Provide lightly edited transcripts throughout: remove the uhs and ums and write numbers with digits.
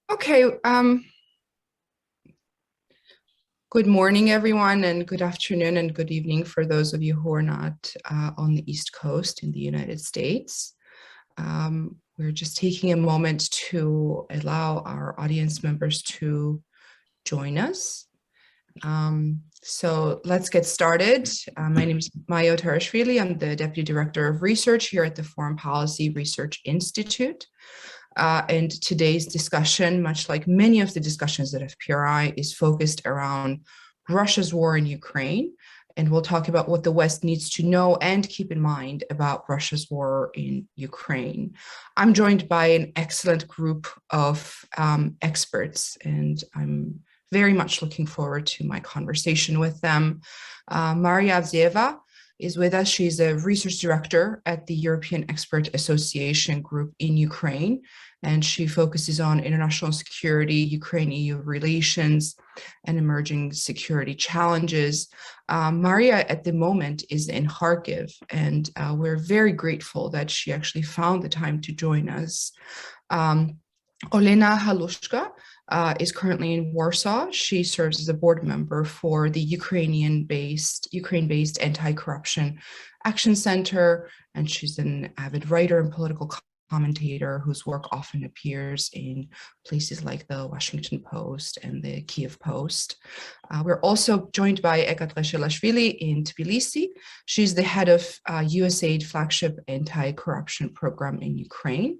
Okay, good morning, everyone, and good afternoon and good evening for those of you who are not on the East Coast in the United States. We're just taking a moment to allow our audience members to join us. So let's get started. My name is Mayo Tarashvili. I'm the Deputy Director of Research here at the Foreign Policy Research Institute. And today's discussion, much like many of the discussions at FPRI, is focused around Russia's war in Ukraine. And we'll talk about what the West needs to know and keep in mind about Russia's war in Ukraine. I'm joined by an excellent group of experts, and I'm very much looking forward to my conversation with them. Maria Avdeeva is with us. She's a research director at the European Expert Association Group in Ukraine, and she focuses on international security, Ukraine-EU relations, and emerging security challenges. Maria, at the moment, is in Kharkiv, and we're very grateful that she actually found the time to join us. Olena Halushka is currently in Warsaw. She serves as a board member for the Ukraine-based Anti-Corruption Action Center, and she's an avid writer and political commentator whose work often appears in places like the Washington Post and the Kyiv Post. We're also joined by Eka Treshelashvili in Tbilisi. She's the head of USAID flagship anti-corruption program in Ukraine.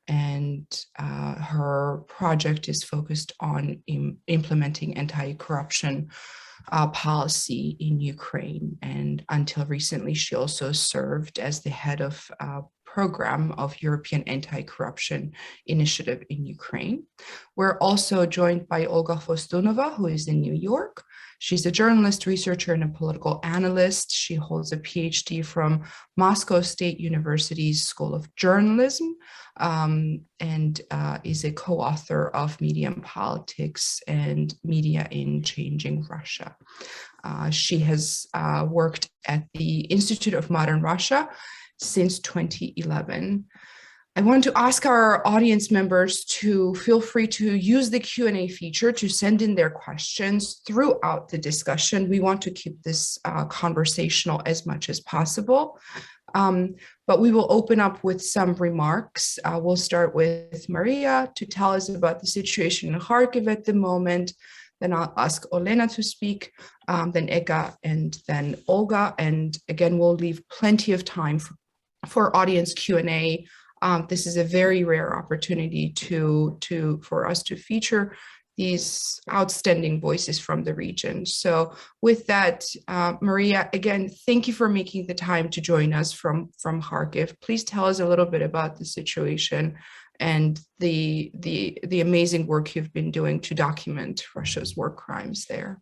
And her project is focused on implementing anti-corruption policy in Ukraine. And until recently, she also served as the head of program of European Anti-Corruption Initiative in Ukraine. We're also joined by Olga Fostunova, who is in New York. She's a journalist, researcher, and a political analyst. She holds a PhD from Moscow State University's School of Journalism, and is a co-author of Media and Politics and Media in Changing Russia. She has worked at the Institute of Modern Russia since 2011. I want to ask our audience members to feel free to use the Q&A feature to send in their questions throughout the discussion. We want to keep this conversational as much as possible. But we will open up with some remarks. We'll start with Maria to tell us about the situation in Kharkiv at the moment. Then I'll ask Olena to speak, then Eka, and then Olga. And again, we'll leave plenty of time for audience Q&A. This is a very rare opportunity for us to feature these outstanding voices from the region. So with that, Maria, again, thank you for making the time to join us from Kharkiv. Please tell us a little bit about the situation and the amazing work you've been doing to document Russia's war crimes there.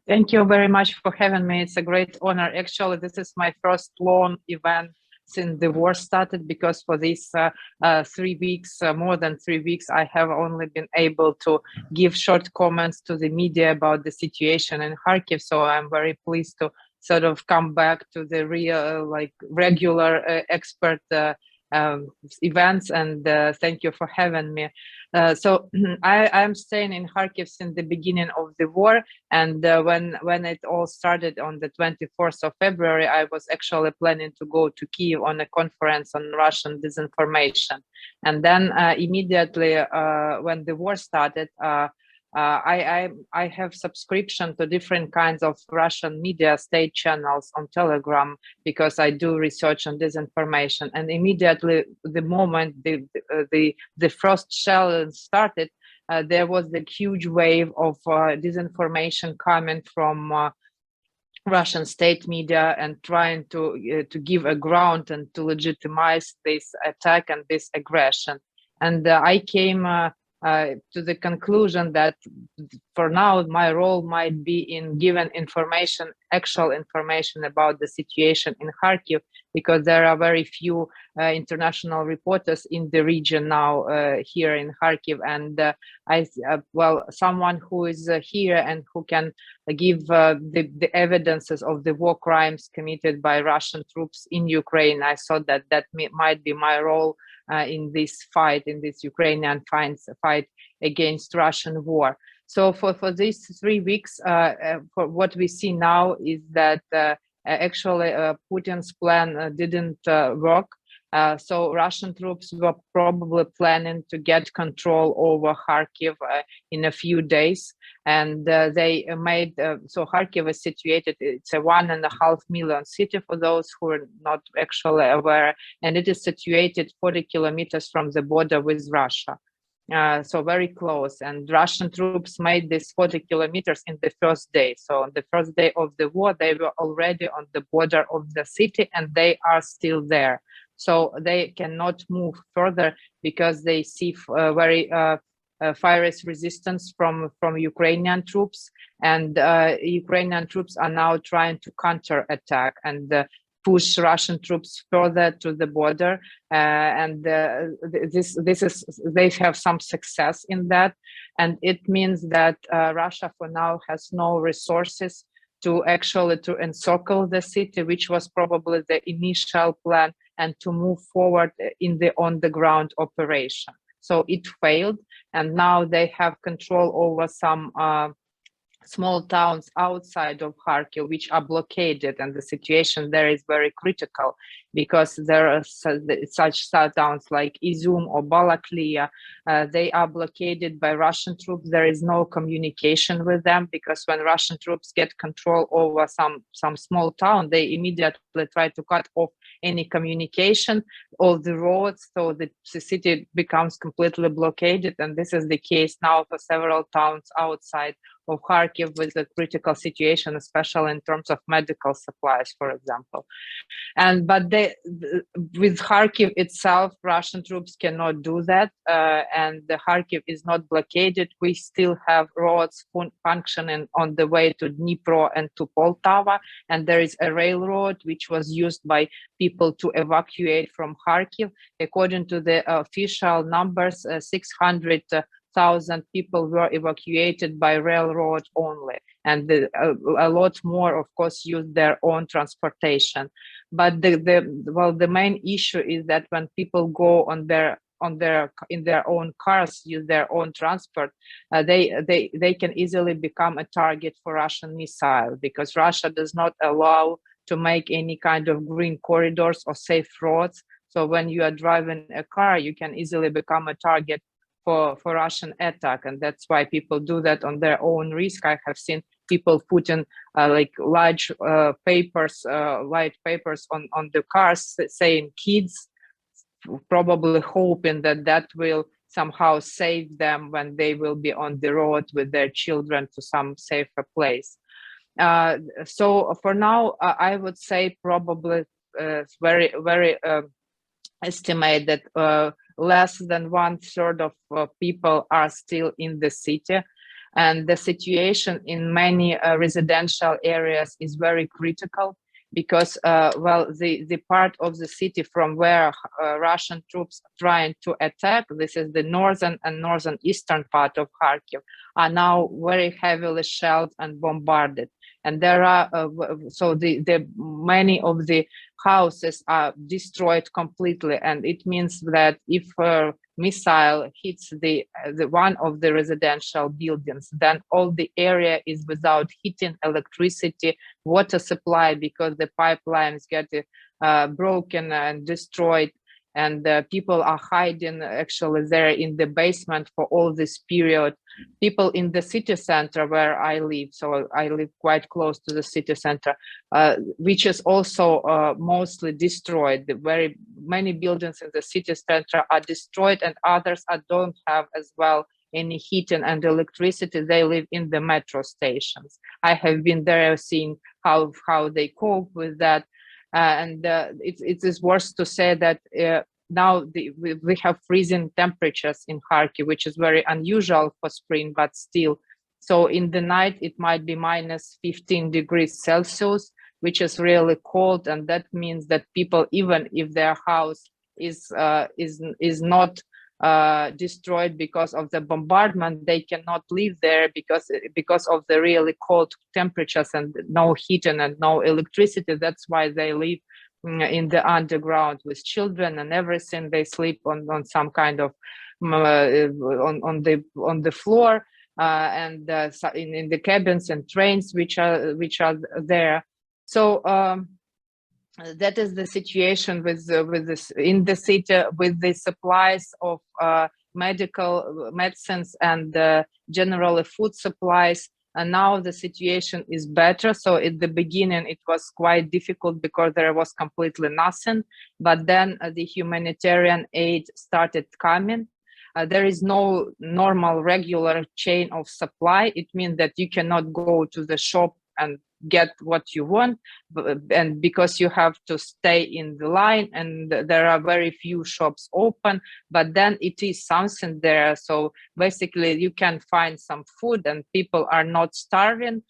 Thank you very much for having me. It's a great honor. Actually, this is my first long event since the war started, because for these 3 weeks, more than 3 weeks, I have only been able to give short comments to the media about the situation in Kharkiv. So I'm very pleased to sort of come back to the real, regular expert events, and thank you for having me. So I'm staying in Kharkiv since the beginning of the war, and when it all started on the 24th of February, I was actually planning to go to Kyiv on a conference on Russian disinformation. And then immediately when the war started, I have subscription to different kinds of Russian media state channels on Telegram, because I do research on disinformation. And immediately, the moment the first shell started, there was the huge wave of disinformation coming from Russian state media and trying to give a ground and to legitimize this attack and this aggression. And I came to the conclusion that for now, my role might be in giving information, actual information about the situation in Kharkiv, because there are very few international reporters in the region now here in Kharkiv, and well, someone who is here and who can give the evidences of the war crimes committed by Russian troops in Ukraine. I thought that might be my role in this fight, in this Ukrainian fight against Russian war. So for these 3 weeks, for what we see now is that actually Putin's plan didn't work. So Russian troops were probably planning to get control over Kharkiv in a few days, and they made so Kharkiv is situated. It's a 1.5 million city for those who are not actually aware, and it is situated 40 kilometers from the border with Russia. So very close, and Russian troops made this 40 kilometers in the first day. So on the first day of the war, they were already on the border of the city, and they are still there. So they cannot move further because they see very fierce resistance from Ukrainian troops, and Ukrainian troops are now trying to counterattack and push Russian troops further to the border, and they have some success in that, and it means that Russia for now has no resources to actually to encircle the city, which was probably the initial plan, and to move forward in the on-the-ground operation. So it failed, and now they have control over some small towns outside of Kharkiv, which are blockaded, and the situation there is very critical because there are such towns like Izum or Balaklia. They are blockaded by Russian troops. There is no communication with them because when Russian troops get control over some small town, they immediately try to cut off any communication, all the roads, so the city becomes completely blockaded, and this is the case now for several towns outside of Kharkiv with a critical situation, especially in terms of medical supplies, for example. But with Kharkiv itself, Russian troops cannot do that, and the Kharkiv is not blockaded. We still have roads functioning on the way to Dnipro and to Poltava, and there is a railroad which was used by people to evacuate from Kharkiv. According to the official numbers, 600,000 people were evacuated by railroad only, and a lot more, of course, used their own transportation. But the main issue is that when people go in their own cars, use their own transport, they can easily become a target for Russian missile, because Russia does not allow to make any kind of green corridors or safe roads. So when you are driving a car, you can easily become a target for Russian attack, and that's why people do that on their own risk. I have seen people putting like large papers, white papers on the cars saying kids, probably hoping that will somehow save them when they will be on the road with their children to some safer place. So for now, I would say probably very estimate that less than 1/3 of people are still in the city, and the situation in many residential areas is very critical because the part of the city from where Russian troops are trying to attack, this is the northern and northeastern part of Kharkiv, are now very heavily shelled and bombarded. And there are so the many of the houses are destroyed completely, and it means that if a missile hits the one of the residential buildings, then all the area is without heating, electricity, water supply, because the pipelines get broken and destroyed, and people are hiding actually there in the basement for all this period. People in the city center where I live, so I live quite close to the city center, which is also mostly destroyed. Very many buildings in the city center are destroyed, and others don't have as well any heating and electricity. They live in the metro stations. I have been there, seeing how they cope with that. And it is worth to say that now we have freezing temperatures in Kharkiv, which is very unusual for spring, but still So in the night, it might be minus 15 degrees Celsius, which is really cold. And that means that people, even if their house is not destroyed because of the bombardment, they cannot live there because of the really cold temperatures and no heating and no electricity. That's why they live in the underground with children and everything. They sleep on some kind of on the floor and in the cabins and trains which are there. So that is the situation with this in the city, with the supplies of medical medicines and generally food supplies. And now the situation is better. So at the beginning, it was quite difficult because there was completely nothing. But then the humanitarian aid started coming. There is no normal, regular chain of supply. It means that you cannot go to the shop and get what you want, and because you have to stay in the line, and there are very few shops open, but then it is something there. So basically you can find some food and people are not starving.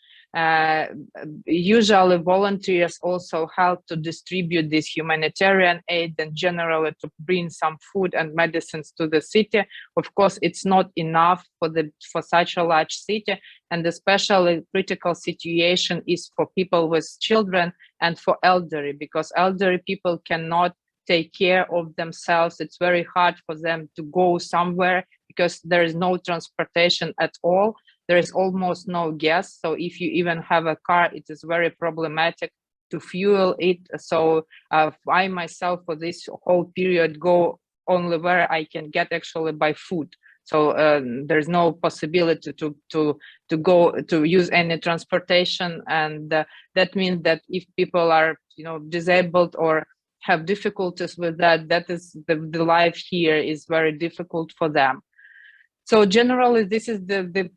Usually volunteers also help to distribute this humanitarian aid and generally to bring some food and medicines to the city. Of course, it's not enough for such a large city, and especially critical situation is for people with children and for elderly, because elderly people cannot take care of themselves. It's very hard for them to go somewhere because there is no transportation at all. There is almost no gas. So if you even have a car, it is very problematic to fuel it. So I myself for this whole period go only where I can get actually by food. So there's no possibility to go to use any transportation, and that means that if people are disabled or have difficulties with that, that is the life here is very difficult for them. So generally, this is the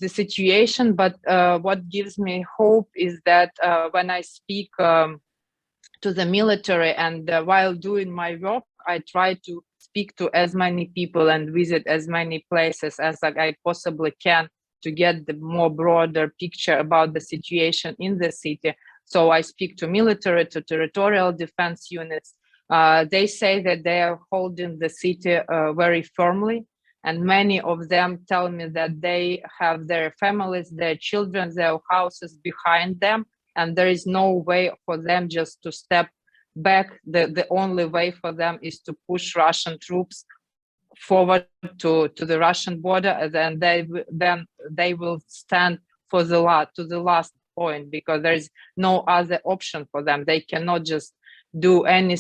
situation. But what gives me hope is that when I speak to the military and while doing my work, I try to speak to as many people and visit as many places as I possibly can to get the more broader picture about the situation in the city. So I speak to military, to territorial defense units. They say that they are holding the city very firmly. And many of them tell me that they have their families, their children, their houses behind them, and there is no way for them just to step back. The only way for them is to push Russian troops forward to the Russian border, and then they will stand for the last point, because there is no other option for them. They cannot just do any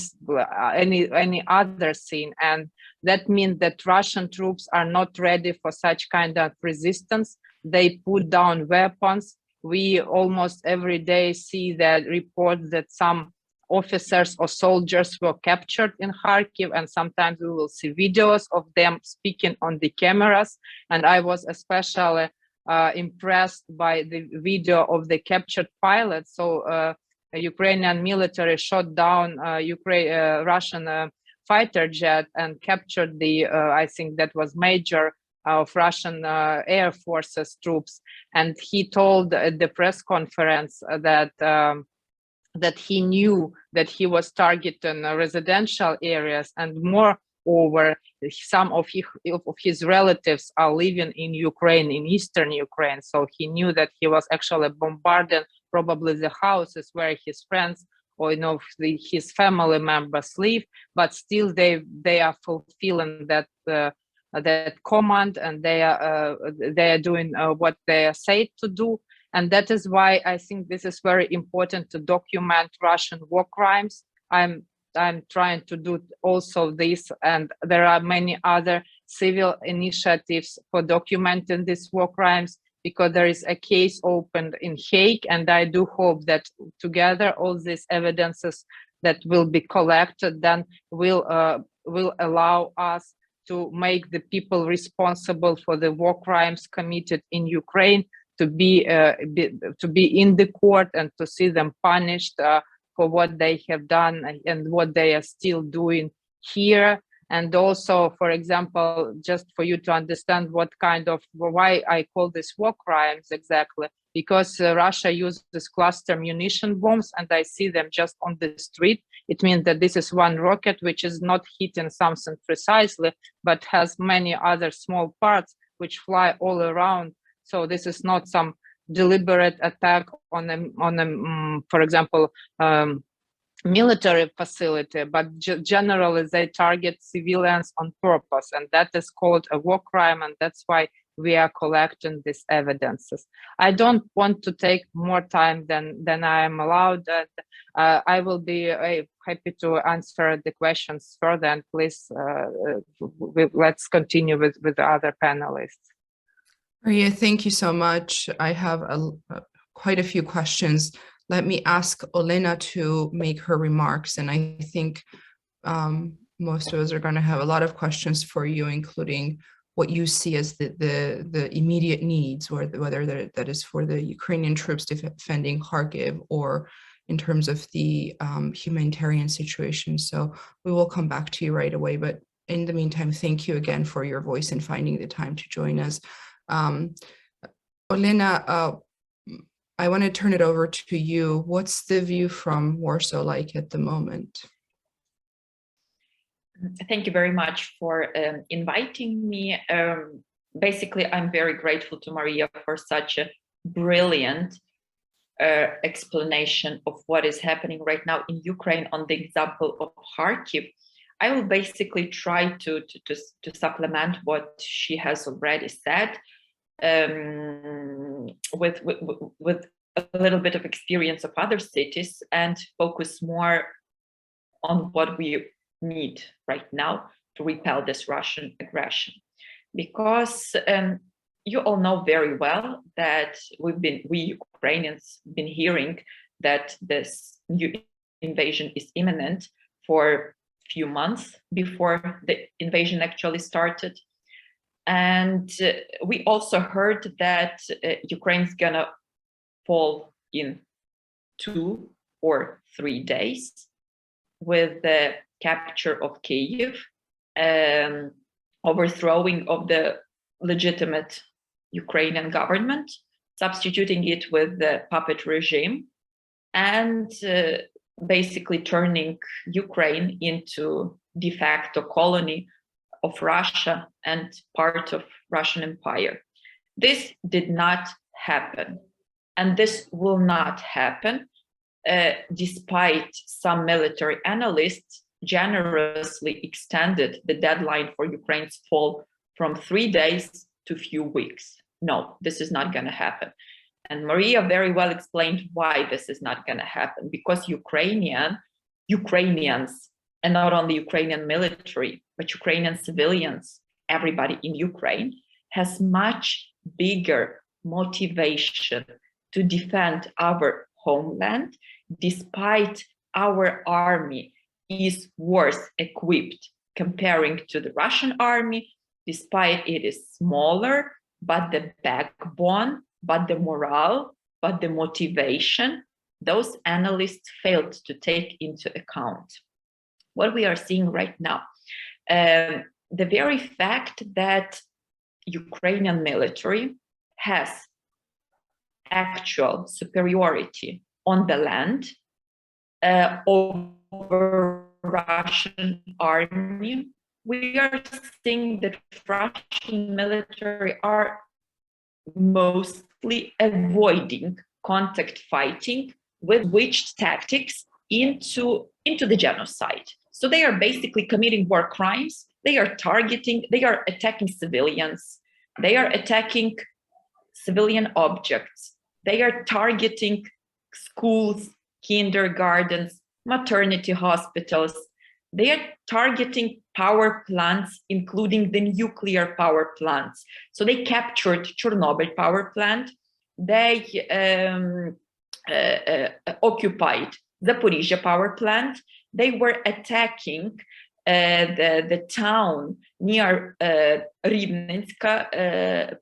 other thing, and that means that Russian troops are not ready for such kind of resistance. They put down weapons. We almost every day see that reports that some officers or soldiers were captured in Kharkiv, and sometimes we will see videos of them speaking on the cameras. And I was especially impressed by the video of the captured pilot. So Ukrainian military shot down Russian fighter jet and captured the I think that was major of Russian Air Forces troops. And he told at the press conference that that he knew that he was targeting residential areas, and moreover, some of his relatives are living in Ukraine, in eastern Ukraine. So he knew that he was actually bombarding probably the houses where his friends or his family members live, but still they are fulfilling that that command, and they are doing what they are said to do. And that is why I think this is very important to document Russian war crimes. I'm trying to do also this, and there are many other civil initiatives for documenting these war crimes, because there is a case opened in Hague, and I do hope that together all these evidences that will be collected then will allow us to make the people responsible for the war crimes committed in Ukraine to be in the court and to see them punished for what they have done and what they are still doing here. And also, for example, just for you to understand why I call this war crimes exactly, because Russia uses cluster munition bombs, and I see them just on the street. It means that this is one rocket which is not hitting something precisely, but has many other small parts which fly all around. So this is not some deliberate attack on a for example, military facility, but generally they target civilians on purpose, and that is called a war crime, and that's why we are collecting these evidences. I don't want to take more time than I am allowed. I will be happy to answer the questions further, and please let's continue with the other panelists. Maria, thank you so much. I have quite a few questions. Let me ask Olena to make her remarks, and I think most of us are going to have a lot of questions for you, including what you see as the immediate needs, or whether that is for the Ukrainian troops defending Kharkiv or in terms of the humanitarian situation. So we will come back to you right away. But in the meantime, thank you again for your voice and finding the time to join us. Olena, I want to turn it over to you. What's the view from Warsaw like at the moment? Thank you very much for inviting me. Basically, I'm very grateful to Maria for such a brilliant explanation of what is happening right now in Ukraine on the example of Kharkiv. I will basically try to supplement what she has already said with a little bit of experience of other cities, and focus more on what we need right now to repel this Russian aggression. Because you all know very well that we Ukrainians been hearing that this new invasion is imminent for a few months before the invasion actually started. And we also heard that Ukraine's gonna fall in 2 or 3 days with the capture of Kyiv, overthrowing of the legitimate Ukrainian government, substituting it with the puppet regime, and basically turning Ukraine into de facto colony of Russia and part of Russian Empire. This did not happen, and this will not happen, despite some military analysts generously extended the deadline for Ukraine's fall from 3 days to few weeks. No, this is not going to happen. And Maria very well explained why this is not going to happen, because Ukrainians, and not only Ukrainian military, but Ukrainian civilians, everybody in Ukraine, has much bigger motivation to defend our homeland, despite our army is worse equipped comparing to the Russian army, despite it is smaller, but the backbone, but the morale, but the motivation, those analysts failed to take into account. What we are seeing right now, the very fact that Ukrainian military has actual superiority on the land over Russian army, we are seeing that Russian military are mostly avoiding contact fighting with witch tactics into the genocide. So they are basically committing war crimes. They are attacking civilians. They are attacking civilian objects. They are targeting schools, kindergartens, maternity hospitals. They are targeting power plants, including the nuclear power plants. So they captured Chernobyl power plant. They occupied Zaporizhzhia power plant. They were attacking the town near Rivnenska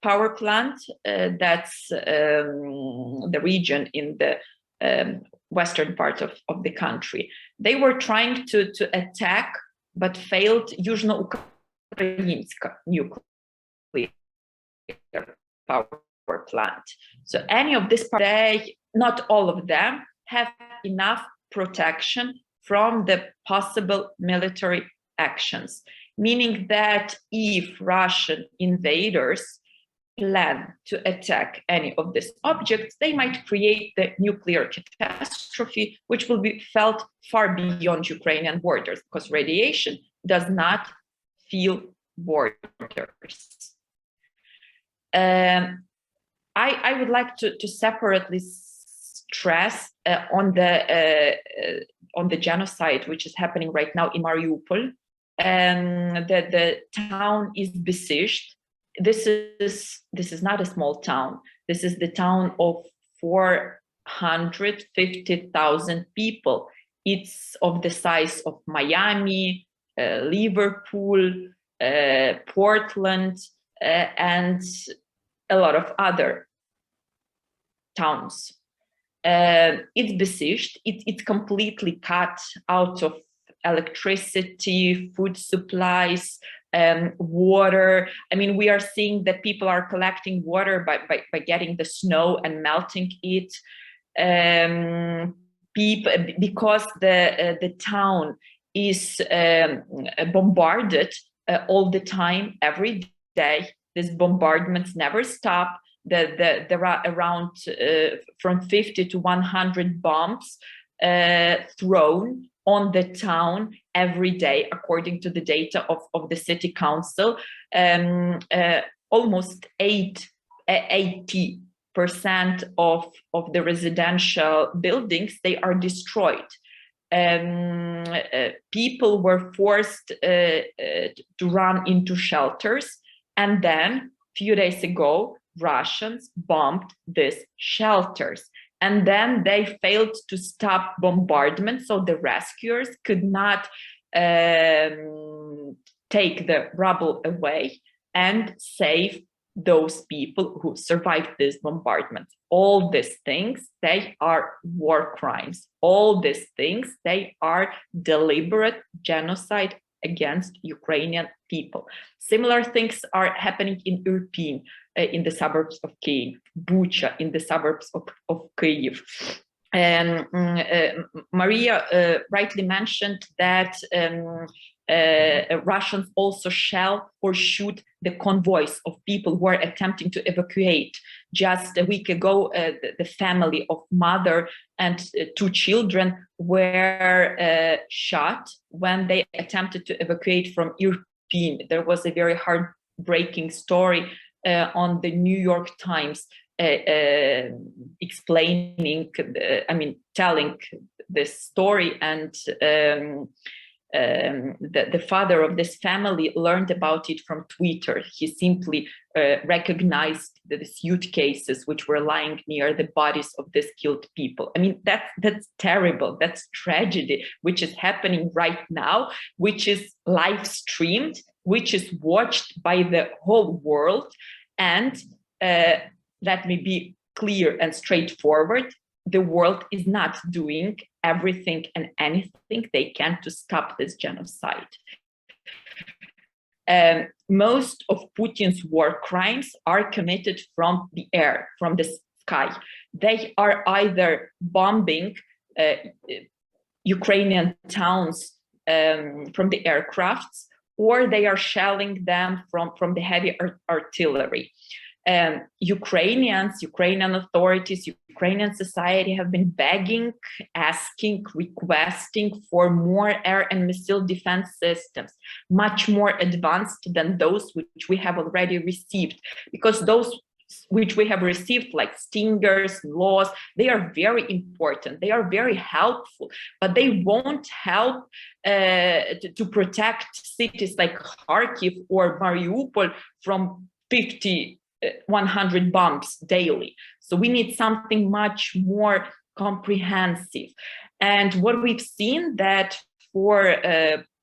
power plant. That's the region in the western part of the country. They were trying to attack but failed Yuzhno-Ukrainsk nuclear power plant. So any of this, not all of them have enough protection from the possible military actions, meaning that if Russian invaders plan to attack any of these objects, they might create the nuclear catastrophe, which will be felt far beyond Ukrainian borders, because radiation does not feel borders. I would like to separately stress on the genocide which is happening right now in Mariupol, and that the town is besieged. This is not a small town. This is the town of 450,000 people. It's of the size of Miami, Liverpool, Portland, and a lot of other towns. It's besieged. It's completely cut out of electricity, food supplies, water. I mean, we are seeing that people are collecting water by getting the snow and melting it. Because the town is bombarded all the time, every day. These bombardments never stop. There are around from 50 to 100 bombs thrown on the town every day, according to the data of the city council. Almost 80% of the residential buildings, they are destroyed. People were forced to run into shelters, and then a few days ago, Russians bombed these shelters. And then they failed to stop bombardment, so the rescuers could not take the rubble away and save those people who survived this bombardment. All these things, they are war crimes. All these things, they are deliberate genocide against Ukrainian people. Similar things are happening in Irpin, in the suburbs of Kyiv, Bucha, in the suburbs of Kyiv. And Maria rightly mentioned that Russians also shell or shoot the convoys of people who are attempting to evacuate. Just a week ago, the family of mother and 2 children were shot when they attempted to evacuate from Irpin. There was a very heartbreaking story on the New York Times explaining, telling this story, and the father of this family learned about it from Twitter. He simply recognized the suitcases which were lying near the bodies of these killed people. I mean, that's terrible. That's tragedy, which is happening right now, which is live streamed, which is watched by the whole world. And let me be clear and straightforward. The world is not doing everything and anything they can to stop this genocide. Most of Putin's war crimes are committed from the air, from the sky. They are either bombing Ukrainian towns from the aircrafts, or they are shelling them from the heavy artillery. Ukrainian authorities, Ukrainian society have been begging, asking, requesting for more air and missile defense systems, much more advanced than those which we have already received, because those which we have received, like Stingers, Laws, they are very important, they are very helpful, but they won't help to protect cities like Kharkiv or Mariupol from 100 bombs daily. So we need something much more comprehensive. And what we've seen that for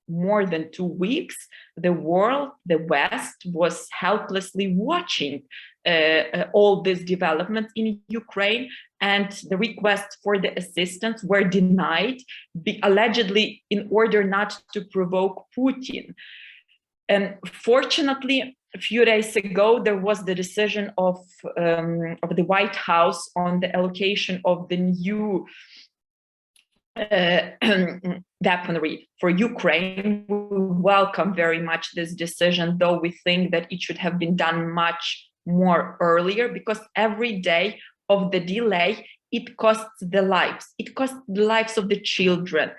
more than 2 weeks, the world, the West, was helplessly watching all these developments in Ukraine, and the requests for the assistance were denied, allegedly in order not to provoke Putin. And fortunately, a few days ago, there was the decision of the White House on the allocation of the new weaponry for Ukraine. We welcome very much this decision, though we think that it should have been done much more earlier, because every day of the delay, it costs the lives. It costs the lives of the children,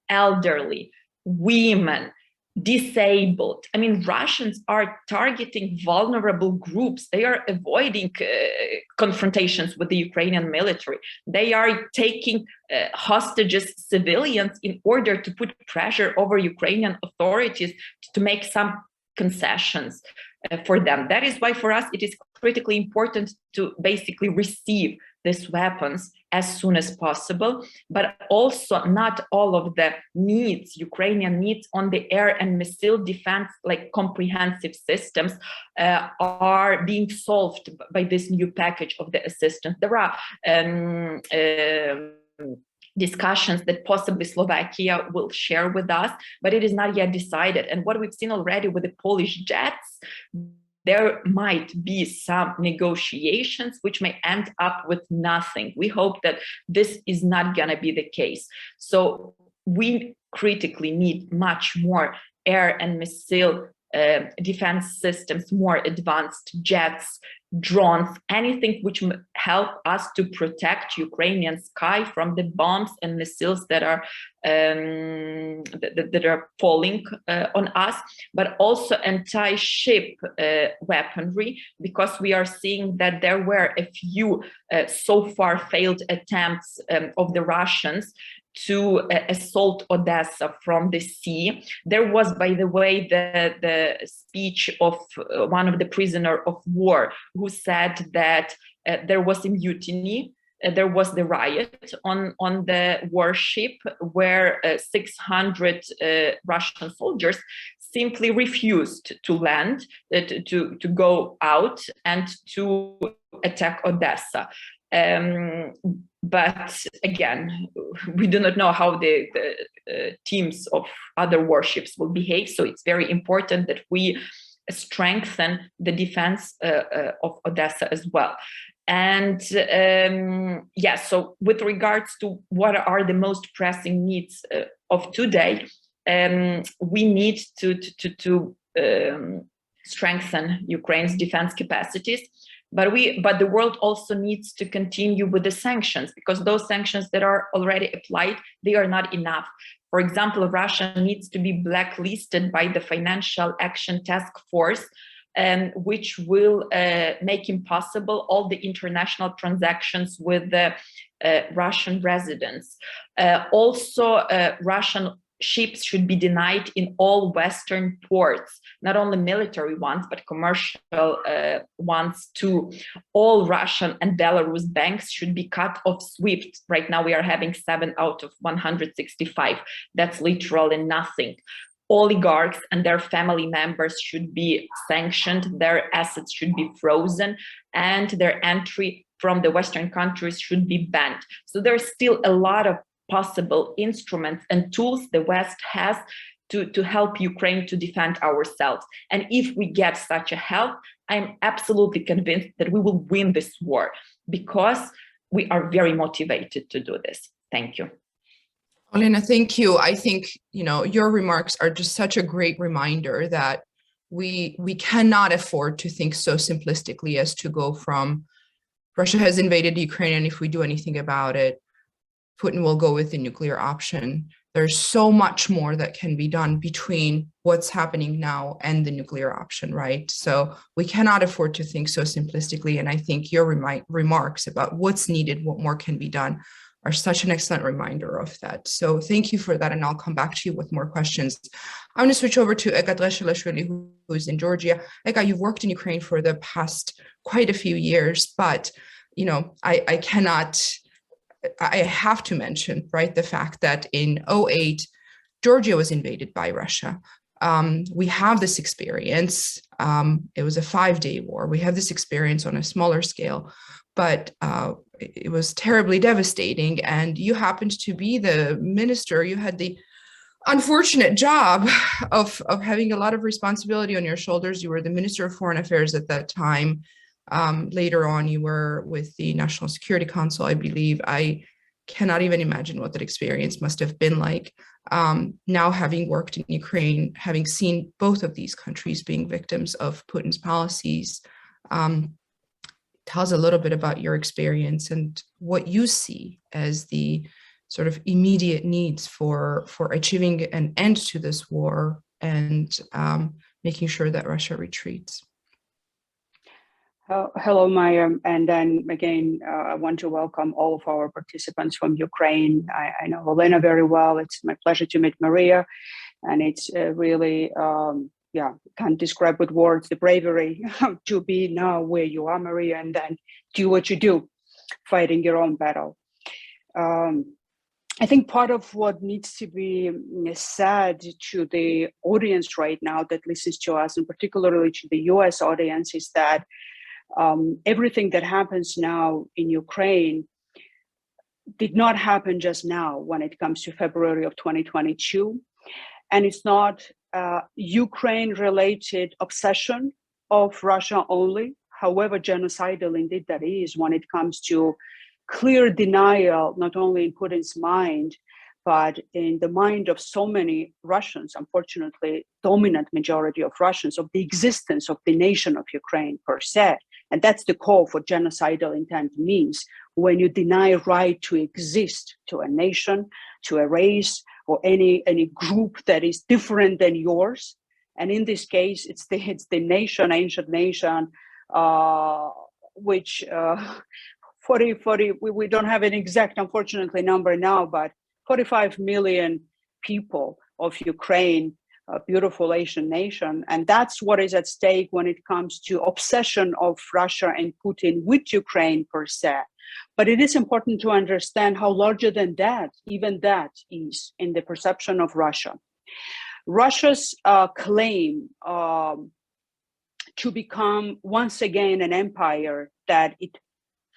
elderly, women, disabled. I mean, Russians are targeting vulnerable groups. They are avoiding confrontations with the Ukrainian military. They are taking hostages, civilians, in order to put pressure over Ukrainian authorities to make some concessions for them. That is why for us it is critically important to basically receive these weapons as soon as possible, but also not all of the needs, Ukrainian needs on the air and missile defense, like comprehensive systems, are being solved by this new package of the assistance. There are discussions that possibly Slovakia will share with us, but it is not yet decided. And what we've seen already with the Polish jets, there might be some negotiations which may end up with nothing. We hope that this is not going to be the case. So we critically need much more air and missile defense systems, more advanced jets, drones, anything which help us to protect Ukrainian sky from the bombs and missiles that are falling on us, but also anti-ship weaponry, because we are seeing that there were a few so far failed attempts of the Russians to assault Odessa from the sea. There was, by the way, the speech of one of the prisoners of war who said that there was a mutiny. There was the riot on the warship where 600 Russian soldiers simply refused to land, to go out and to attack Odessa. But again, we do not know how the teams of other warships will behave. So it's very important that we strengthen the defense of Odessa as well. And yeah, so with regards to what are the most pressing needs of today, we need to strengthen Ukraine's defense capacities. But the world also needs to continue with the sanctions, because those sanctions that are already applied, they are not enough. For example, Russia needs to be blacklisted by the Financial Action Task Force, which will make impossible all the international transactions with the Russian residents. Also, Russian ships should be denied in all Western ports, not only military ones, but commercial ones too. All Russian and Belarus banks should be cut off SWIFT. Right now we are having 7 out of 165. That's literally nothing. Oligarchs and their family members should be sanctioned, their assets should be frozen, and their entry from the Western countries should be banned. So there's still a lot of possible instruments and tools the West has to help Ukraine to defend ourselves. And if we get such a help, I'm absolutely convinced that we will win this war, because we are very motivated to do this. Thank you. Olena, thank you. I think, your remarks are just such a great reminder that we cannot afford to think so simplistically as to go from Russia has invaded Ukraine, and if we do anything about it, Putin will go with the nuclear option. There's so much more that can be done between what's happening now and the nuclear option, right? So we cannot afford to think so simplistically. And I think your remarks about what's needed, what more can be done, are such an excellent reminder of that. So thank you for that. And I'll come back to you with more questions. I'm going to switch over to Eka Dreshelashvili, who is in Georgia. Eka, you've worked in Ukraine for the past quite a few years, but I have to mention, right, the fact that in 2008, Georgia was invaded by Russia. We have this experience. It was a 5-day war. We have this experience on a smaller scale, but it was terribly devastating. And you happened to be the minister. You had the unfortunate job of having a lot of responsibility on your shoulders. You were the Minister of Foreign Affairs at that time. Later on, you were with the National Security Council, I believe. I cannot even imagine what that experience must have been like. Now, having worked in Ukraine, having seen both of these countries being victims of Putin's policies, tells a little bit about your experience and what you see as the sort of immediate needs for achieving an end to this war and making sure that Russia retreats. Hello, Maya, and then again, I want to welcome all of our participants from Ukraine. I know Elena very well. It's my pleasure to meet Maria, and it's really, can't describe with words the bravery to be now where you are, Maria, and then do what you do, fighting your own battle. I think part of what needs to be said to the audience right now that listens to us, and particularly to the US audience, is that everything that happens now in Ukraine did not happen just now when it comes to February of 2022. And it's not Ukraine-related obsession of Russia only, however genocidal indeed that is when it comes to clear denial, not only in Putin's mind, but in the mind of so many Russians, unfortunately, dominant majority of Russians, of the existence of the nation of Ukraine per se. And that's the core of what genocidal intent means, when you deny right to exist to a nation, to a race, or any group that is different than yours. And in this case, it's the nation, ancient nation, which 40, we don't have an exact, unfortunately, number now, but 45 million people of Ukraine, a beautiful Asian nation. And that's what is at stake when it comes to obsession of Russia and Putin with Ukraine per se. But it is important to understand how larger than that, even that is in the perception of Russia. Russia's claim to become once again an empire that it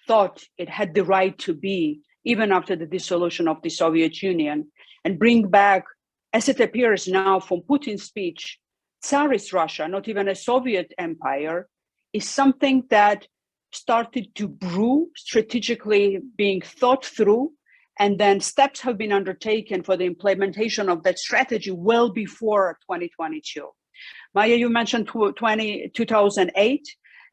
thought it had the right to be, even after the dissolution of the Soviet Union, and bring back, as it appears now from Putin's speech, Tsarist Russia, not even a Soviet empire, is something that started to brew, strategically being thought through, and then steps have been undertaken for the implementation of that strategy well before 2022. Maya, you mentioned 2008,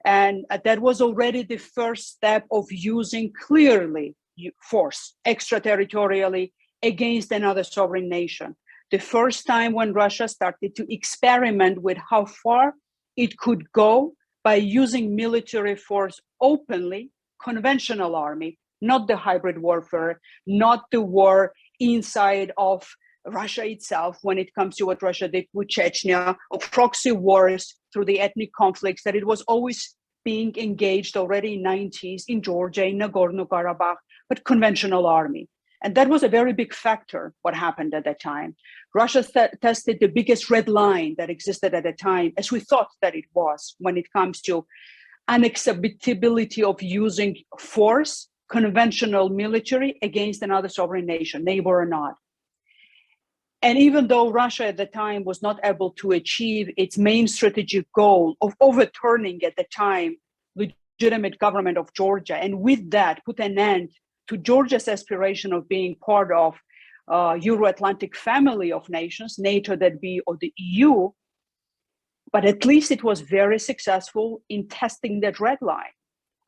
and that was already the first step of using clearly force extraterritorially against another sovereign nation. The first time when Russia started to experiment with how far it could go by using military force openly, conventional army, not the hybrid warfare, not the war inside of Russia itself when it comes to what Russia did with Chechnya, or proxy wars through the ethnic conflicts that it was always being engaged already in 90s in Georgia, in Nagorno-Karabakh, but conventional army. And that was a very big factor, what happened at that time. Russia tested the biggest red line that existed at the time, as we thought that it was, when it comes to unacceptability of using force, conventional military, against another sovereign nation, neighbor or not. And even though Russia at the time was not able to achieve its main strategic goal of overturning at the time legitimate government of Georgia, and with that put an end to Georgia's aspiration of being part of Euro-Atlantic family of nations, NATO that be, or the EU, but at least it was very successful in testing that red line.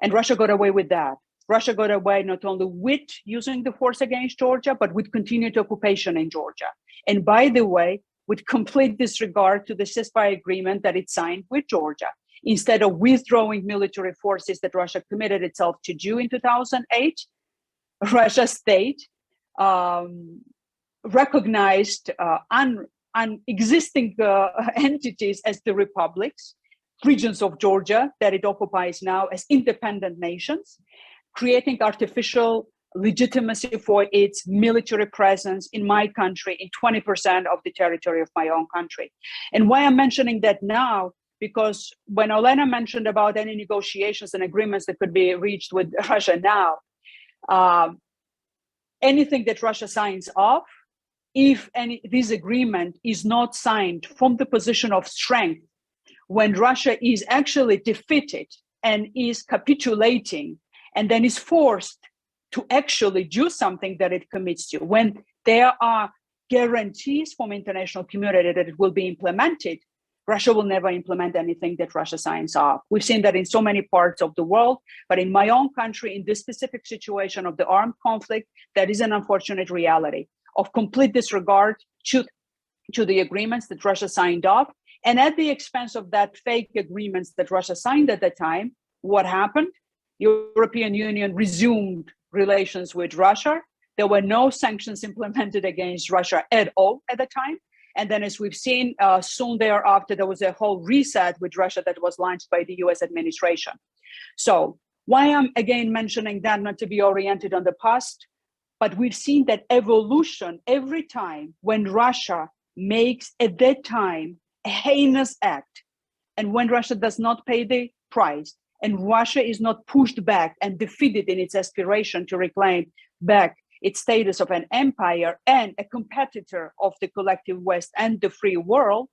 And Russia got away with that. Russia got away not only with using the force against Georgia, but with continued occupation in Georgia. And by the way, with complete disregard to the ceasefire agreement that it signed with Georgia. Instead of withdrawing military forces that Russia committed itself to do in 2008, Russia state recognized existing entities as the republics, regions of Georgia that it occupies now as independent nations, creating artificial legitimacy for its military presence in my country, in 20% of the territory of my own country. And why I'm mentioning that now, because when Olena mentioned about any negotiations and agreements that could be reached with Russia now, anything that Russia signs off, if this agreement is not signed from the position of strength, when Russia is actually defeated and is capitulating, and then is forced to actually do something that it commits to, when there are guarantees from international community that it will be implemented, Russia will never implement anything that Russia signs off. We've seen that in so many parts of the world, but in my own country, in this specific situation of the armed conflict, that is an unfortunate reality of complete disregard to the agreements that Russia signed off. And at the expense of that fake agreements that Russia signed at the time, what happened? European Union resumed relations with Russia. There were no sanctions implemented against Russia at all at the time. And then, as we've seen, soon thereafter, there was a whole reset with Russia that was launched by the US administration. So why I'm again mentioning that, not to be oriented on the past, but we've seen that evolution every time when Russia makes at that time a heinous act, and when Russia does not pay the price, and Russia is not pushed back and defeated in its aspiration to reclaim back its status of an empire and a competitor of the collective West and the free world,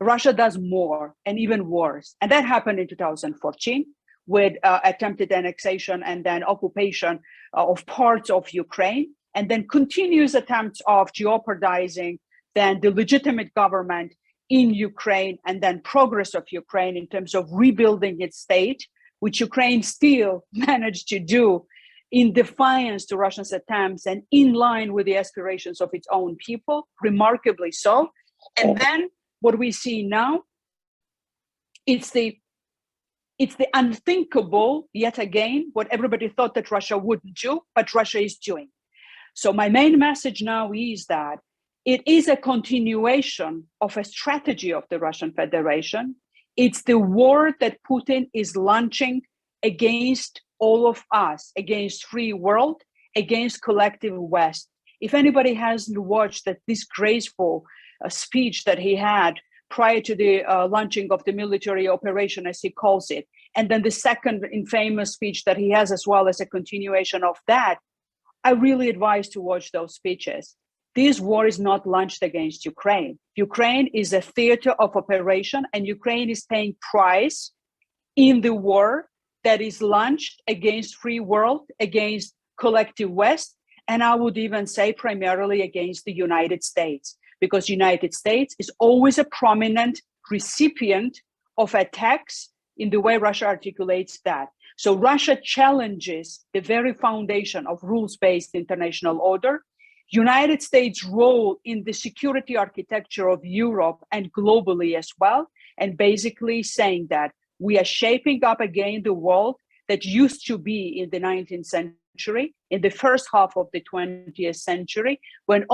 Russia does more and even worse. And that happened in 2014 with attempted annexation and then occupation of parts of Ukraine, and then continuous attempts of jeopardizing then the legitimate government in Ukraine and then progress of Ukraine in terms of rebuilding its state, which Ukraine still managed to do in defiance to Russia's attempts and in line with the aspirations of its own people, remarkably so. And then what we see now, it's the unthinkable, yet again, what everybody thought that Russia wouldn't do, but Russia is doing. So my main message now is that it is a continuation of a strategy of the Russian Federation. It's the war that Putin is launching against all of us, against free world, against collective West. If anybody hasn't watched that disgraceful speech that he had prior to the launching of the military operation, as he calls it, and then the second infamous speech that he has as well as a continuation of that, I really advise to watch those speeches. This war is not launched against Ukraine. Ukraine is a theater of operation, and Ukraine is paying price in the war that is launched against free world, against collective West, and I would even say primarily against the United States, because United States is always a prominent recipient of attacks in the way Russia articulates that. So Russia challenges the very foundation of rules-based international order. United States' role in the security architecture of Europe and globally as well, and basically saying that we are shaping up again the world that used to be in the 19th century, in the first half of the 20th century, when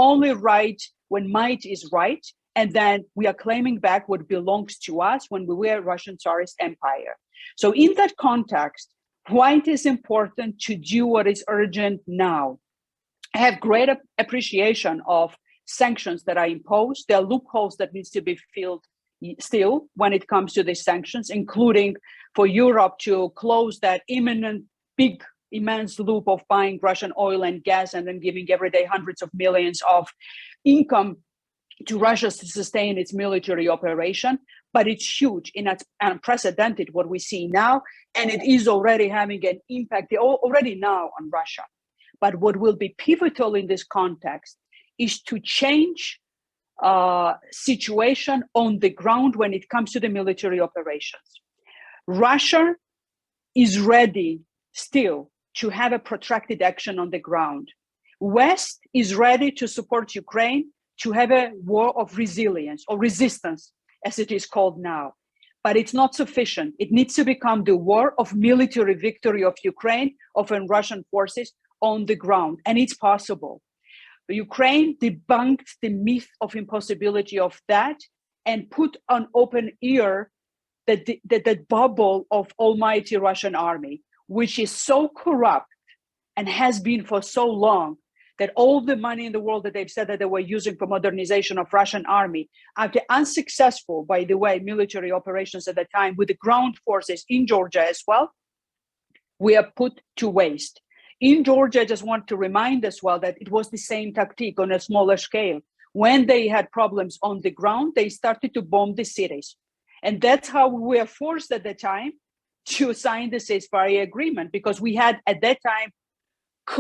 might is right, and then we are claiming back what belongs to us when we were a Russian Tsarist empire. So in that context, why it is important to do what is urgent now? I have great appreciation of sanctions that are imposed. There are loopholes that needs to be filled still when it comes to these sanctions, including for Europe to close that imminent, big, immense loop of buying Russian oil and gas and then giving every day hundreds of millions of income to Russia to sustain its military operation. But it's huge and it's unprecedented what we see now, and it is already having an impact already now on Russia. But what will be pivotal in this context is to change situation on the ground when it comes to the military operations. Russia is ready still to have a protracted action on the ground. West is ready to support Ukraine to have a war of resilience or resistance, as it is called now. But it's not sufficient. It needs to become the war of military victory of Ukraine, of Russian forces on the ground, and it's possible. Ukraine debunked the myth of impossibility of that and put on open ear the bubble of almighty Russian army, which is so corrupt and has been for so long, that all the money in the world that they've said that they were using for modernization of Russian army, after unsuccessful, by the way, military operations at the time with the ground forces in Georgia as well, we are put to waste. In Georgia, I just want to remind as well that it was the same tactic on a smaller scale. When they had problems on the ground, they started to bomb the cities. And that's how we were forced at the time to sign the ceasefire agreement, because we had at that time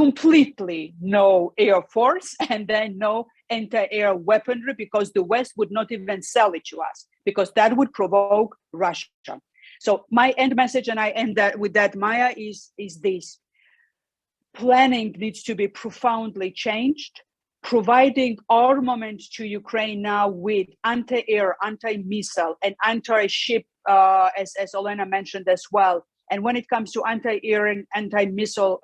completely no air force and then no anti-air weaponry, because the West would not even sell it to us, because that would provoke Russia. So my end message, and I end that with that, Maya, is this. Planning needs to be profoundly changed. Providing armament to Ukraine now with anti-air, anti-missile, and anti-ship, as Olena mentioned as well. And when it comes to anti-air and anti-missile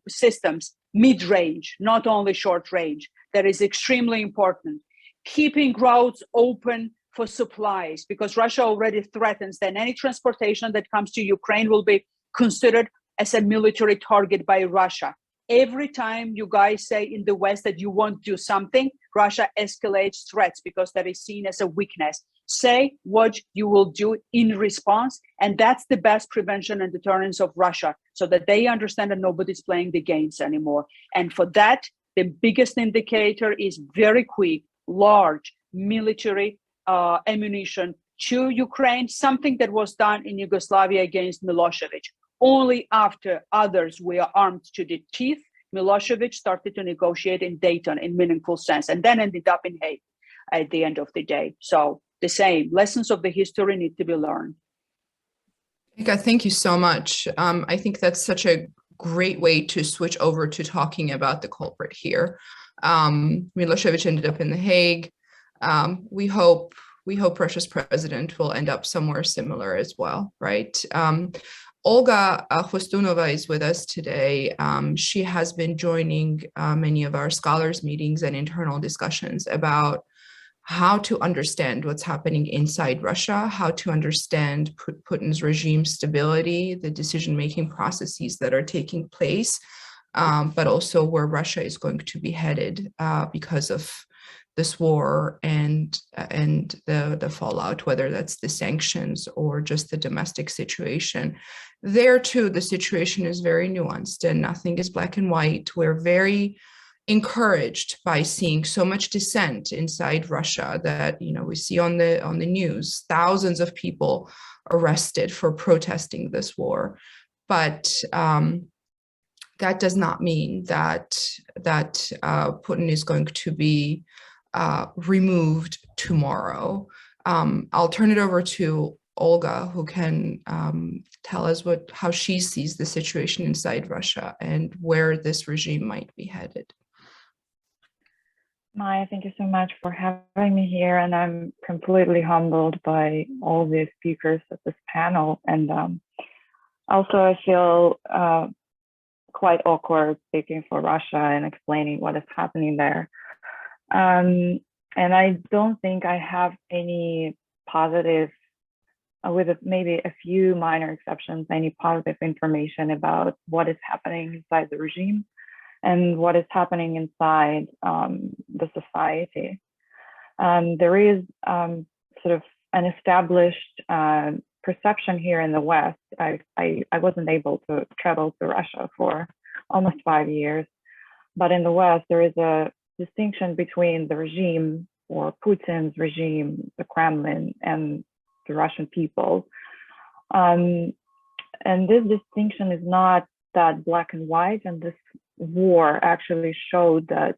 systems, mid-range, not only short range, that is extremely important. Keeping routes open for supplies, because Russia already threatens that any transportation that comes to Ukraine will be considered as a military target by Russia. Every time you guys say in the West that you won't do something, Russia escalates threats because that is seen as a weakness. Say what you will do in response, and that's the best prevention and deterrence of Russia, so that they understand that nobody's playing the games anymore. And for that, the biggest indicator is very quick, large military ammunition to Ukraine, something that was done in Yugoslavia against Milosevic. Only after others were armed to the teeth, Milosevic started to negotiate in Dayton in meaningful sense, and then ended up in Hague at the end of the day. So the same lessons of the history need to be learned. Ika, thank you so much. I think that's such a great way to switch over to talking about the culprit here. Milosevic ended up in The Hague. We hope Russia's president will end up somewhere similar as well, right? Olga Khvostunova is with us today. She has been joining many of our scholars meetings and internal discussions about how to understand what's happening inside Russia, how to understand Putin's regime stability, the decision-making processes that are taking place, but also where Russia is going to be headed because of this war and the fallout, whether that's the sanctions or just the domestic situation. There too, the situation is very nuanced and nothing is black and white. We're very encouraged by seeing so much dissent inside Russia that, you know, we see on the news, thousands of people arrested for protesting this war. But that does not mean that Putin is going to be removed tomorrow. I'll turn it over to Olga, who can tell us how she sees the situation inside Russia and where this regime might be headed. Maya, thank you so much for having me here, and I'm completely humbled by all the speakers at this panel. And also, I feel quite awkward speaking for Russia and explaining what is happening there. And I don't think I have any positive, with maybe a few minor exceptions, any positive information about what is happening inside the regime and what is happening inside the society. There is sort of an established perception here in the West. I wasn't able to travel to Russia for almost 5 years, but in the West, there is a distinction between the regime, or Putin's regime, the Kremlin, and the Russian people. And this distinction is not that black and white, and this war actually showed that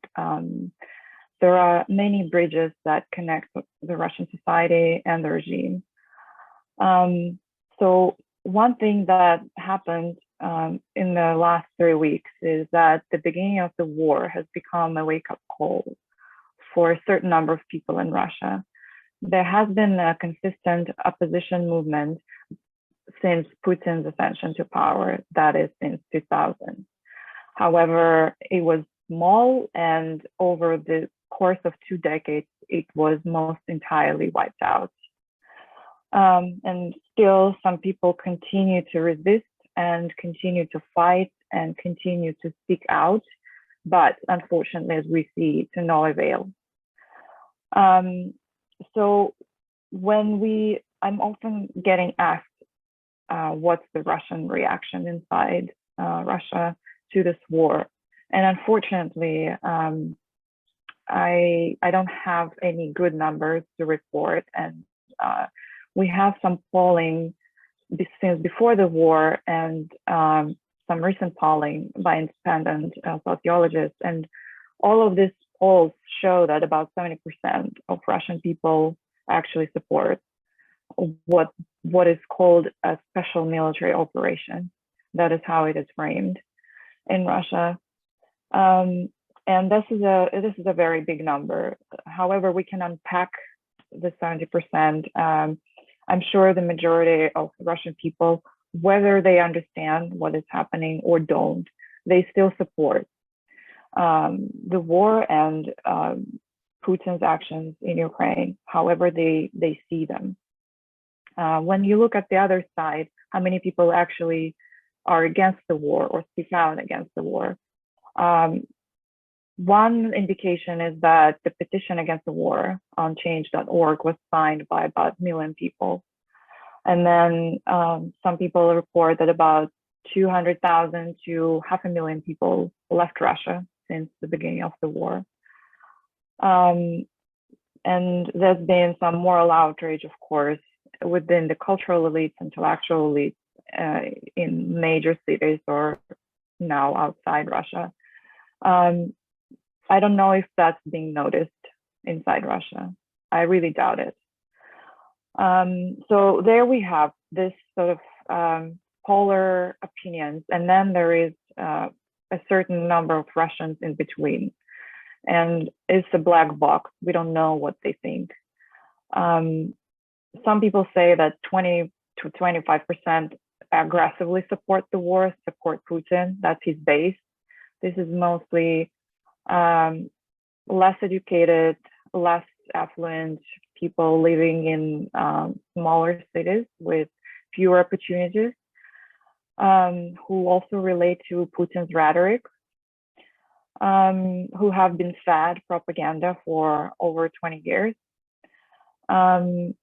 there are many bridges that connect the Russian society and the regime. So one thing that happened in the last 3 weeks is that the beginning of the war has become a wake-up call for a certain number of people in Russia. There has been a consistent opposition movement since Putin's ascension to power, that is since 2000. However, it was small, and over the course of 2 decades, it was most entirely wiped out. And still, some people continue to resist and continue to fight and continue to speak out, but unfortunately, as we see, to no avail. So I'm often getting asked, what's the Russian reaction inside Russia to this war? And unfortunately, I don't have any good numbers to report, and we have some polling since before the war, and some recent polling by independent sociologists, and all of these polls show that about 70% of Russian people actually support what is called a special military operation. That is how it is framed in Russia. And this is a very big number. However, we can unpack the 70%. I'm sure the majority of Russian people, whether they understand what is happening or don't, they still support the war and Putin's actions in Ukraine, however they see them. When you look at the other side, how many people actually are against the war or speak out against the war? One indication is that the petition against the war on change.org was signed by about 1 million people. And then some people report that about 200,000 to 500,000 people left Russia since the beginning of the war. And there's been some moral outrage, of course, within the cultural elites, intellectual elites in major cities or now outside Russia. I don't know if that's being noticed inside Russia. I really doubt it. So there we have this sort of polar opinions, and then there is a certain number of Russians in between, and it's a black box. We don't know what they think. Some people say that 20 to 25% aggressively support the war, support Putin. That's his base. This is mostly less educated, less affluent people living in smaller cities with fewer opportunities, who also relate to Putin's rhetoric, who have been fed propaganda for over 20 years. And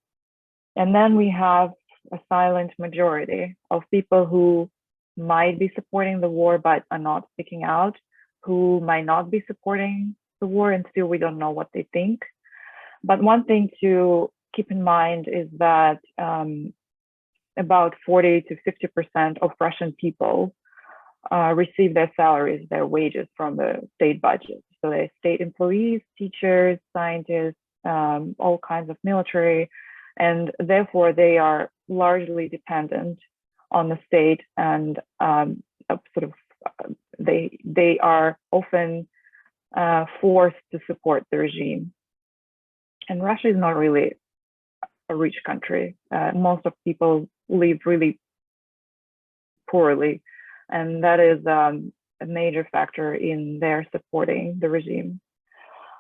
then we have a silent majority of people who might be supporting the war but are not speaking out, who might not be supporting the war, and still we don't know what they think. But one thing to keep in mind is that about 40 to 50% of Russian people receive their salaries, their wages from the state budget. So they're state employees, teachers, scientists, all kinds of military, and therefore they are largely dependent on the state, and they are often forced to support the regime. And Russia is not really a rich country. Most of people live really poorly, and that is a major factor in their supporting the regime.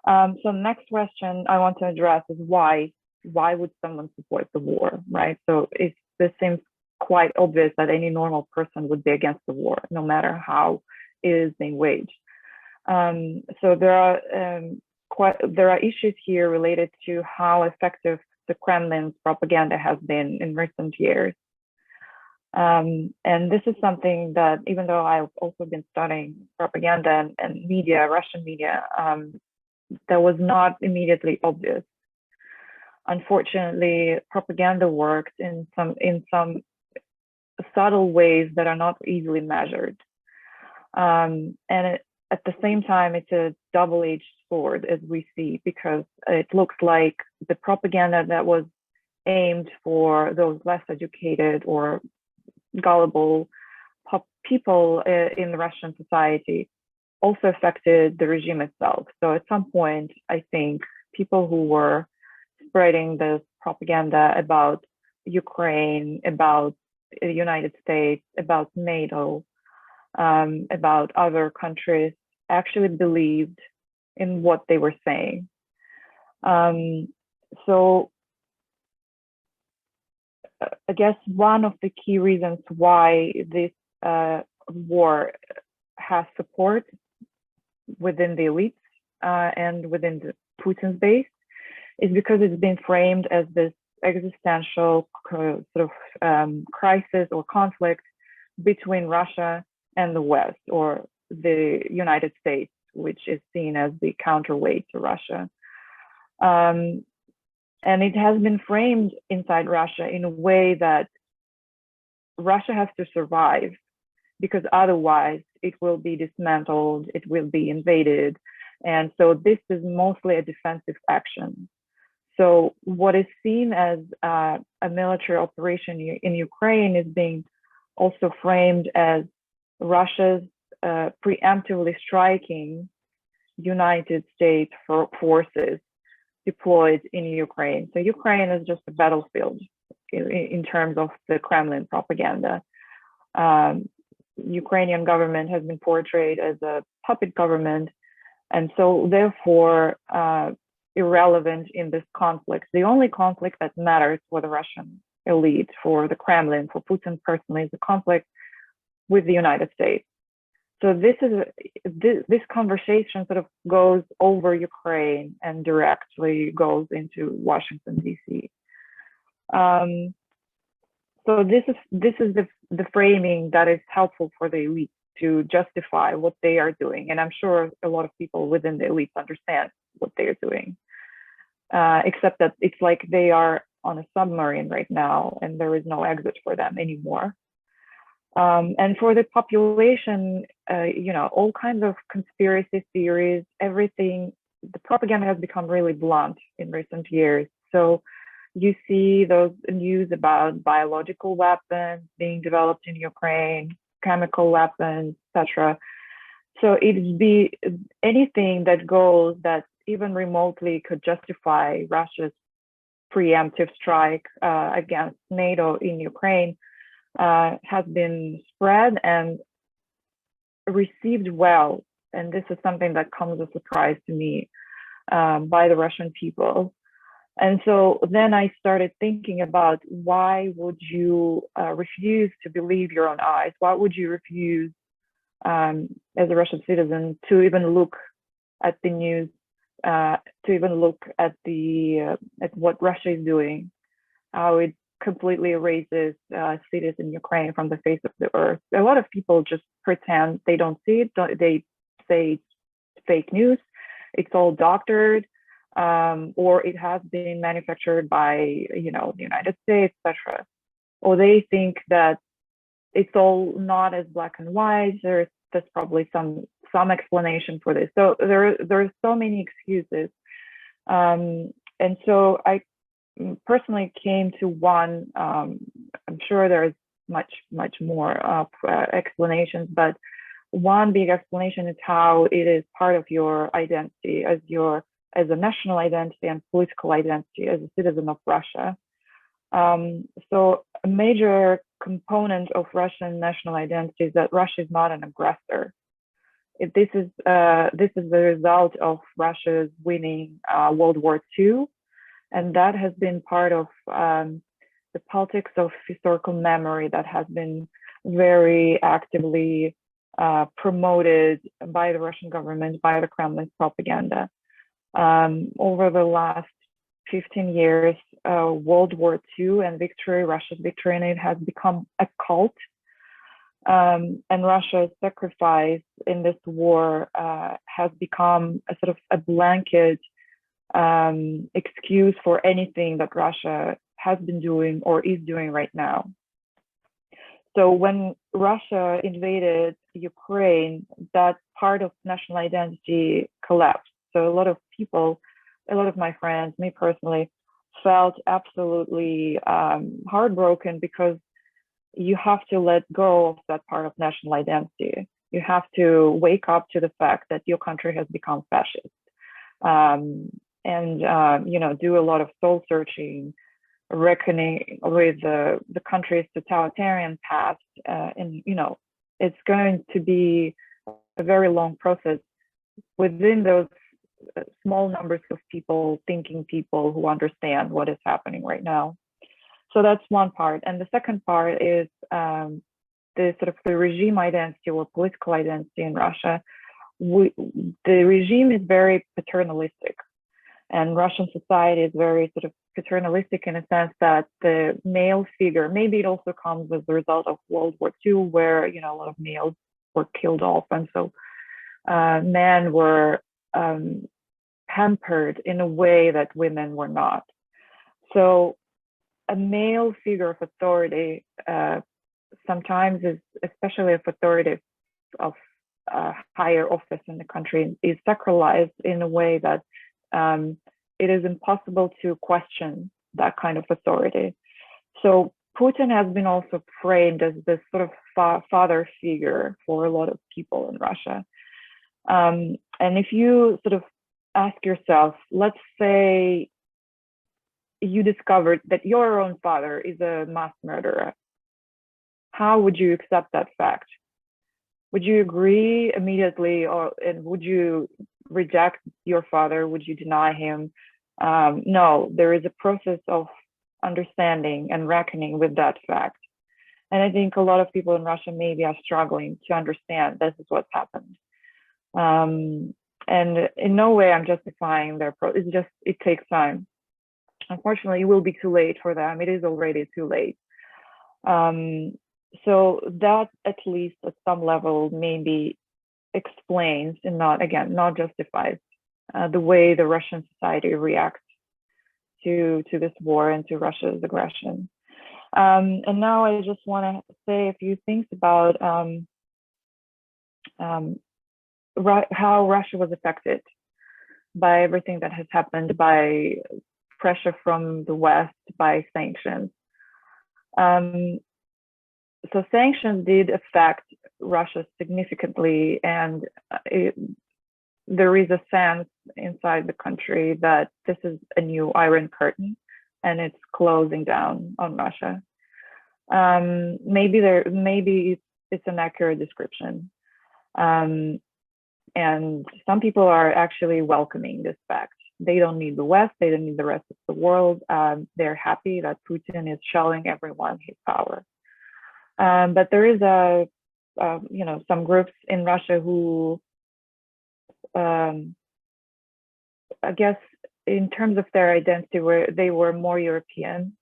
So next question I want to address is why would someone support the war, right? So this seems quite obvious that any normal person would be against the war, no matter how it is being waged. So there are issues here related to how effective the Kremlin's propaganda has been in recent years. And this is something that, even though I've also been studying propaganda and media, Russian media, that was not immediately obvious. Unfortunately, propaganda works in some subtle ways that are not easily measured. And at the same time, it's a double-edged sword, as we see, because it looks like the propaganda that was aimed for those less educated or gullible people in the Russian society also affected the regime itself. So at some point, I think people who were spreading this propaganda about Ukraine, about the United States, about NATO, about other countries, actually believed in what they were saying. So I guess one of the key reasons why this war has support within the elites and within the Putin's base is because it's been framed as this existential sort of crisis or conflict between Russia and the West, or the United States, which is seen as the counterweight to Russia. And it has been framed inside Russia in a way that Russia has to survive, because otherwise it will be dismantled, it will be invaded. And so this is mostly a defensive action. So what is seen as a military operation in Ukraine is being also framed as Russia's preemptively striking United States forces deployed in Ukraine. So Ukraine is just a battlefield in terms of the Kremlin propaganda. Ukrainian government has been portrayed as a puppet government, and so therefore irrelevant in this conflict. The only conflict that matters for the Russian elite, for the Kremlin, for Putin personally, is the conflict with the United States. So this conversation sort of goes over Ukraine and directly goes into Washington, D.C. So this is the framing that is helpful for the elite to justify what they are doing. And I'm sure a lot of people within the elites understand what they are doing, except that it's like they are on a submarine right now and there is no exit for them anymore. And for the population, all kinds of conspiracy theories, everything, the propaganda has become really blunt in recent years. So you see those news about biological weapons being developed in Ukraine, chemical weapons, etc. So it'd be anything that goes that even remotely could justify Russia's preemptive strike against NATO in Ukraine has been spread and received well. And this is something that comes as a surprise to me by the Russian people. And so then I started thinking about, why would you refuse to believe your own eyes? Why would you refuse, as a Russian citizen, to even look at the news, to even look at what Russia is doing, how it completely erases cities in Ukraine from the face of the earth? A lot of people just pretend they don't see it. They say it's fake news. It's all doctored. Or it has been manufactured by, the United States, etc. Or they think that it's all not as black and white. There's probably some explanation for this. So there are so many excuses. And so I personally came to one. I'm sure there's much more explanations, but one big explanation is how it is part of your identity as a national identity and political identity as a citizen of Russia. So a major component of Russian national identity is that Russia is not an aggressor. This is the result of Russia's winning World War II, and that has been part of the politics of historical memory that has been very actively promoted by the Russian government, by the Kremlin's propaganda. Over the last 15 years, World War II and Russia's victory in it has become a cult. And Russia's sacrifice in this war has become a sort of a blanket excuse for anything that Russia has been doing or is doing right now. So when Russia invaded Ukraine, that part of national identity collapsed. So a lot of people, a lot of my friends, me personally, felt absolutely heartbroken, because you have to let go of that part of national identity. You have to wake up to the fact that your country has become fascist, and do a lot of soul searching, reckoning with the country's totalitarian past, and it's going to be a very long process within those small numbers of people, thinking people who understand what is happening right now. So that's one part. And the second part is the sort of the regime identity or political identity in Russia, the regime is very paternalistic, and Russian society is very sort of paternalistic in a sense that the male figure, maybe it also comes as a result of World War II, where a lot of males were killed off, and so men were hampered in a way that women were not. So a male figure of authority sometimes is, especially if authority of higher office in the country, is sacralized in a way that it is impossible to question that kind of authority. So Putin has been also framed as this sort of father figure for a lot of people in Russia. And if you sort of ask yourself, let's say you discovered that your own father is a mass murderer, how would you accept that fact? Would you agree immediately, and would you reject your father? Would you deny him? No, there is a process of understanding and reckoning with that fact. And I think a lot of people in Russia maybe are struggling to understand this is what's happened. And in no way I'm justifying their process. It's just, it takes time. Unfortunately, it will be too late for them. It is already too late. So that, at least at some level, maybe explains and not justifies the way the Russian society reacts to this war and to Russia's aggression. And now I just want to say a few things about how Russia was affected by everything that has happened, by pressure from the West, by sanctions. So sanctions did affect Russia significantly, and there is a sense inside the country that this is a new Iron Curtain, and it's closing down on Russia. Maybe it's an accurate description, and some people are actually welcoming this fact. They don't need the West, they don't need the rest of the world. They're happy that Putin is showing everyone his power. But there is some groups in Russia who, I guess, in terms of their identity, they were more European.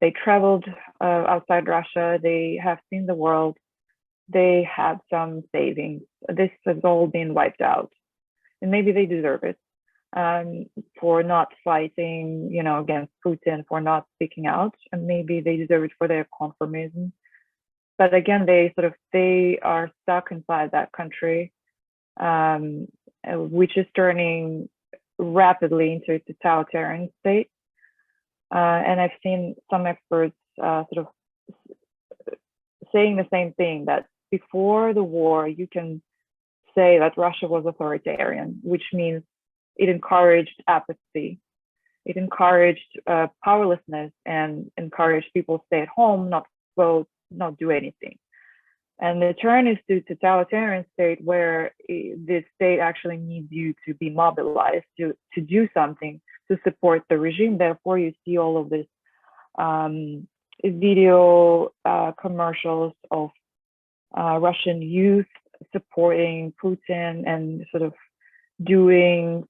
They traveled outside Russia. They have seen the world. They had some savings. This has all been wiped out, and maybe they deserve it for not fighting, against Putin, for not speaking out, and maybe they deserve it for their conformism. But again, they are stuck inside that country, which is turning rapidly into a totalitarian state. And I've seen some experts saying the same thing, that before the war, you can say that Russia was authoritarian, which means it encouraged apathy. It encouraged powerlessness and encouraged people to stay at home, not vote, not do anything. And the turn is to totalitarian state, where the state actually needs you to be mobilized to do something to support the regime. Therefore, you see all of this video commercials of Russian youth supporting Putin and sort of doing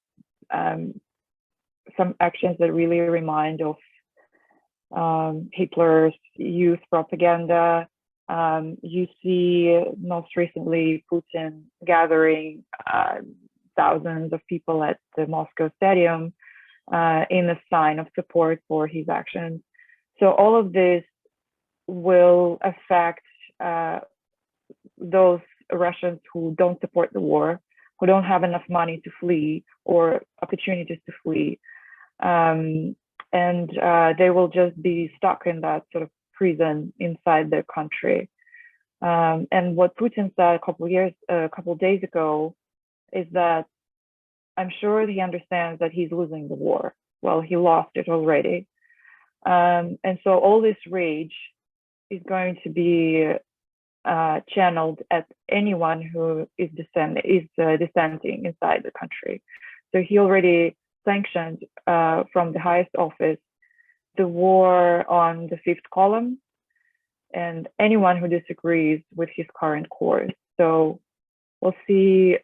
some actions that really remind of Hitler's youth propaganda. You see most recently Putin gathering thousands of people at the Moscow Stadium in a sign of support for his actions. So all of this will affect those Russians who don't support the war, who don't have enough money to flee or opportunities to flee. And they will just be stuck in that sort of prison inside their country. And what Putin said a couple of days ago is that I'm sure he understands that he's losing the war. Well, he lost it already. And so all this rage is going to be channeled at anyone who is dissenting inside the country. So he already sanctioned from the highest office the war on the fifth column. and anyone who disagrees with his current course. So we'll see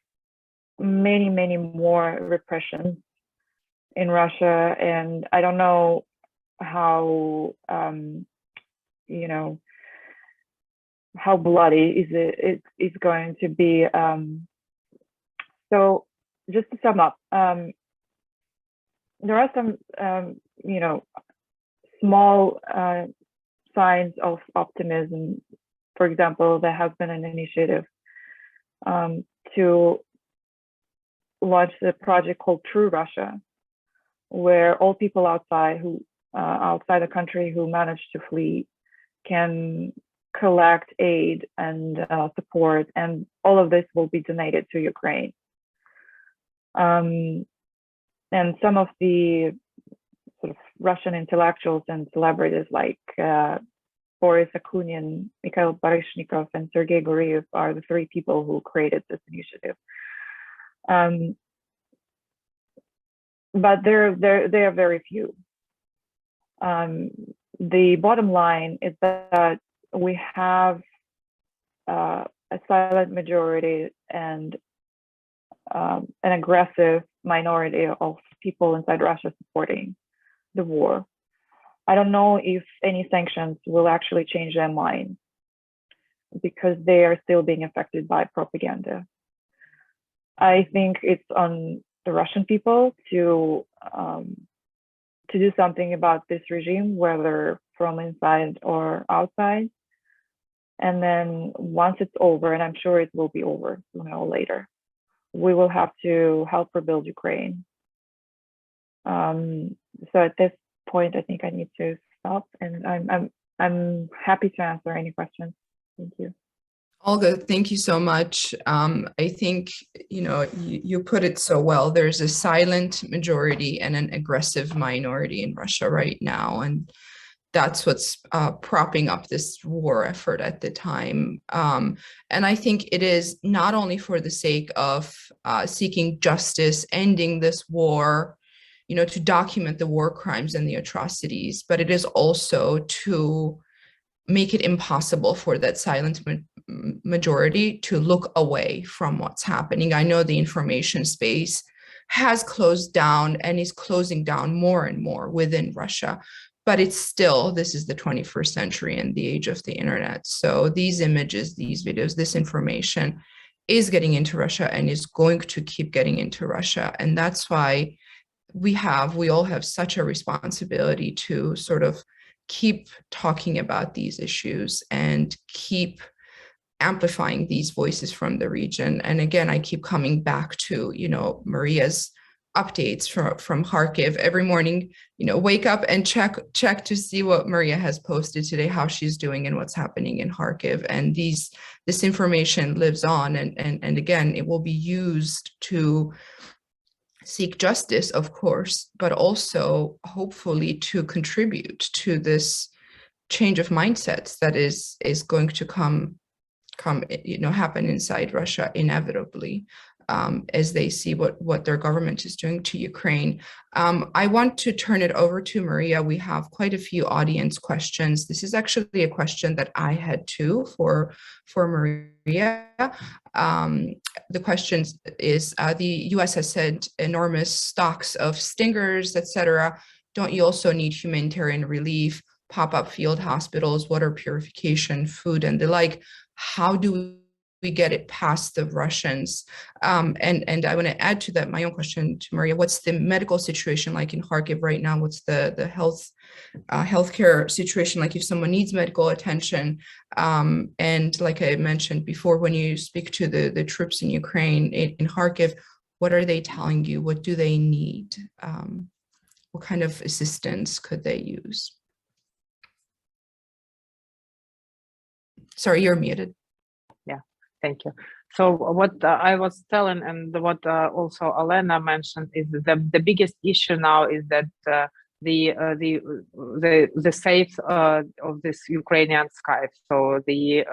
many more repressions in Russia, and I don't know how how bloody it's going to be. So just to sum up, there are some small signs of optimism. For example, there has been an initiative to launch a project called True Russia, where all people outside the country who manage to flee can collect aid and support, and all of this will be donated to Ukraine. And some of the sort of Russian intellectuals and celebrities like Boris Akunin, Mikhail Baryshnikov, and Sergei Guriev are the three people who created this initiative. But they are very few. The bottom line is that we have a silent majority and an aggressive minority of people inside Russia supporting the war. I don't know if any sanctions will actually change their minds, because they are still being affected by propaganda. I think it's on the Russian people to do something about this regime, whether from inside or outside. And then once it's over, and I'm sure it will be over sooner or later, we will have to help rebuild Ukraine. So at this point, I think I need to stop, and I'm happy to answer any questions. Thank you. Olga, thank you so much. I think, you put it so well. There's a silent majority and an aggressive minority in Russia right now. And that's what's propping up this war effort at the time. And I think it is not only for the sake of seeking justice, ending this war, to document the war crimes and the atrocities, but it is also to make it impossible for that silent majority to look away from what's happening. I know the information space has closed down and is closing down more and more within Russia, but it's still, this is the 21st century and the age of the internet. So these images, these videos, this information is getting into Russia and is going to keep getting into Russia. And that's why we all have such a responsibility to sort of keep talking about these issues and keep amplifying these voices from the region. And again, I keep coming back to, Maria's updates from Kharkiv every morning, wake up and check to see what Maria has posted today, how she's doing and what's happening in Kharkiv. And this information lives on. And again, it will be used to seek justice, of course, but also hopefully to contribute to this change of mindsets that is going to happen inside Russia inevitably, as they see what their government is doing to Ukraine. I want to turn it over to Maria. We have quite a few audience questions. This is actually a question that I had too for Maria. The question is, the US has sent enormous stocks of Stingers, etc. Don't you also need humanitarian relief, pop-up field hospitals, water purification, food, and the like? How do we get it past the Russians? And I want to add to that my own question to Maria. What's the medical situation like in Kharkiv right now? What's the healthcare situation like if someone needs medical attention? And like I mentioned before, when you speak to the troops in Ukraine, in Kharkiv, what are they telling you? What do they need? What kind of assistance could they use? Sorry, you're muted. Thank you. So what I was telling, and what also Alena mentioned, is the biggest issue now is that the safe of this Ukrainian sky. So the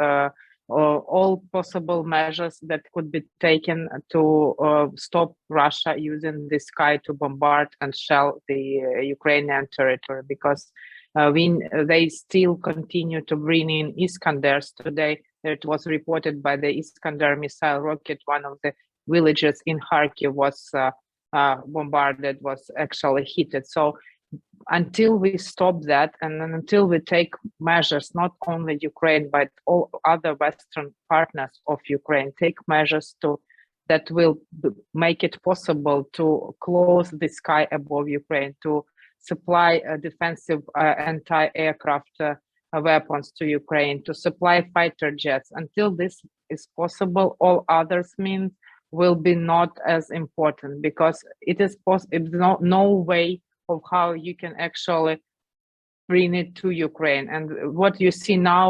all possible measures that could be taken to stop Russia using the sky to bombard and shell the Ukrainian territory, because They still continue to bring in Iskanders. Today, it was reported by the Iskander missile rocket, one of the villages in Kharkiv was bombarded, was actually hit. So until we stop that, and until we take measures, not only Ukraine, but all other Western partners of Ukraine, take measures that will make it possible to close the sky above Ukraine, to supply defensive anti-aircraft weapons to Ukraine, to supply fighter jets. Until this is possible, all others means will be not as important, because it is no way of how you can actually bring it to Ukraine. And what you see now,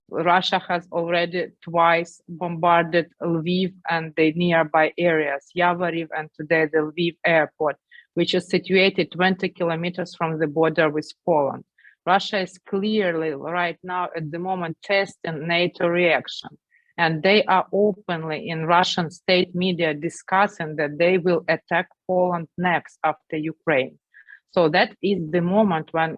Russia has already twice bombarded Lviv and the nearby areas, Yavoriv and today the Lviv airport, which is situated 20 kilometers from the border with Poland. Russia is clearly right now at the moment testing NATO reaction. And they are openly in Russian state media discussing that they will attack Poland next after Ukraine. So that is the moment when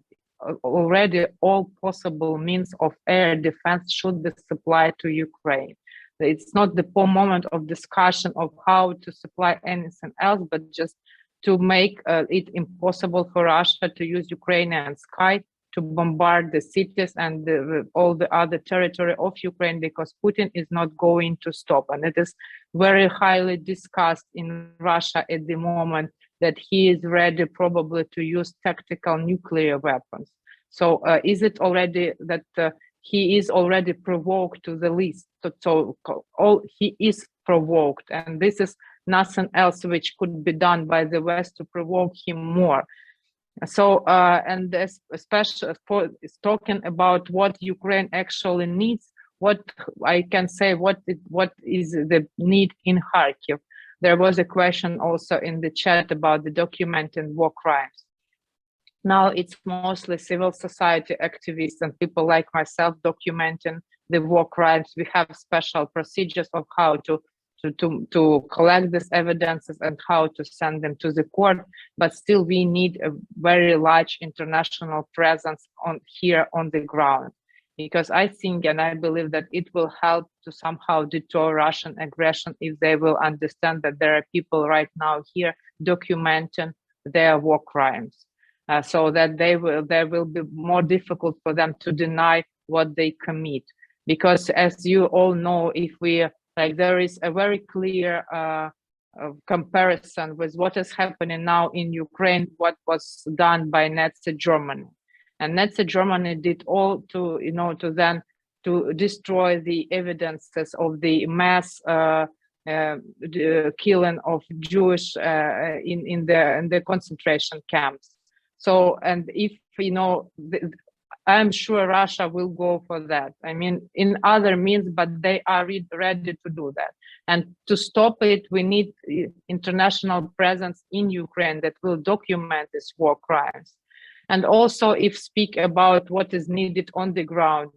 already all possible means of air defense should be supplied to Ukraine. It's not the moment of discussion of how to supply anything else, but just to make it impossible for Russia to use Ukrainian sky to bombard the cities and all the other territory of Ukraine, because Putin is not going to stop. And it is very highly discussed in Russia at the moment that he is ready probably to use tactical nuclear weapons. So is it already that he is already provoked to the least? So he is provoked, and this is nothing else which could be done by the West to provoke him more. So, and especially for talking about what Ukraine actually needs, what I can say, what is the need in Kharkiv. There was a question also in the chat about the documenting war crimes. Now it's mostly civil society activists and people like myself documenting the war crimes. We have special procedures of how to collect these evidences and how to send them to the court, but still we need a very large international presence here on the ground, because I think and I believe that it will help to somehow deter Russian aggression if they will understand that there are people right now here documenting their war crimes, so that there will be more difficult for them to deny what they commit. Because as you all know, if we there is a very clear comparison with what is happening now in Ukraine, what was done by Nazi Germany. And Nazi Germany did all to, to destroy the evidences of the mass killing of Jewish in the concentration camps. So, and if, I'm sure Russia will go for that. I mean, in other means, but they are ready to do that. And to stop it, we need international presence in Ukraine that will document these war crimes. And also, if speak about what is needed on the ground,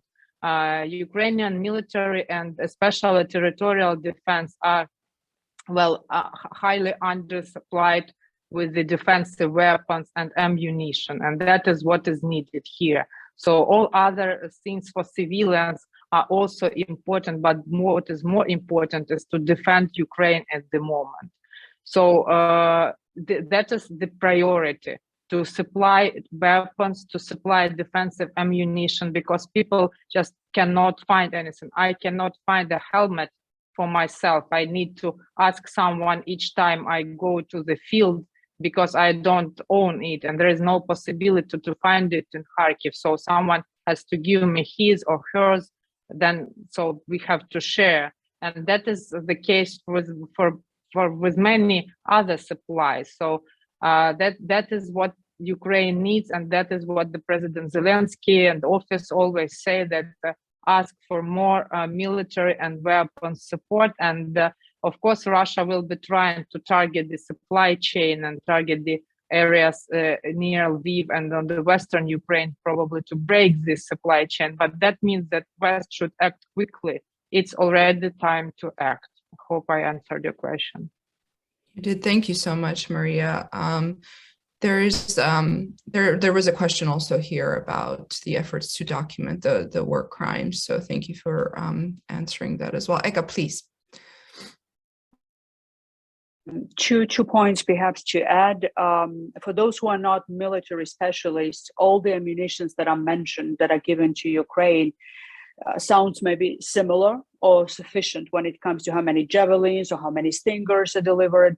Ukrainian military and especially territorial defense are, highly undersupplied with the defensive weapons and ammunition, and that is what is needed here. So all other things for civilians are also important, but what is more important is to defend Ukraine at the moment. So that is the priority, to supply weapons, to supply defensive ammunition, because people just cannot find anything. I cannot find a helmet for myself. I need to ask someone each time I go to the field, because I don't own it and there is no possibility to find it in Kharkiv. So someone has to give me his or hers, then so we have to share. And that is the case with many other supplies. So that is what Ukraine needs, and that is what the President Zelensky and office always say, that ask for more military and weapons support. And of course, Russia will be trying to target the supply chain and target the areas near Lviv and on the western Ukraine, probably to break this supply chain. But that means that West should act quickly. It's already time to act. I hope I answered your question. You did. Thank you so much, Maria. There is there was a question also here about the efforts to document the war crimes. So thank you for answering that as well. Eka, please. Two points perhaps to add. For those who are not military specialists, all the ammunitions that are mentioned that are given to Ukraine sounds maybe similar or sufficient when it comes to how many javelins or how many Stingers are delivered.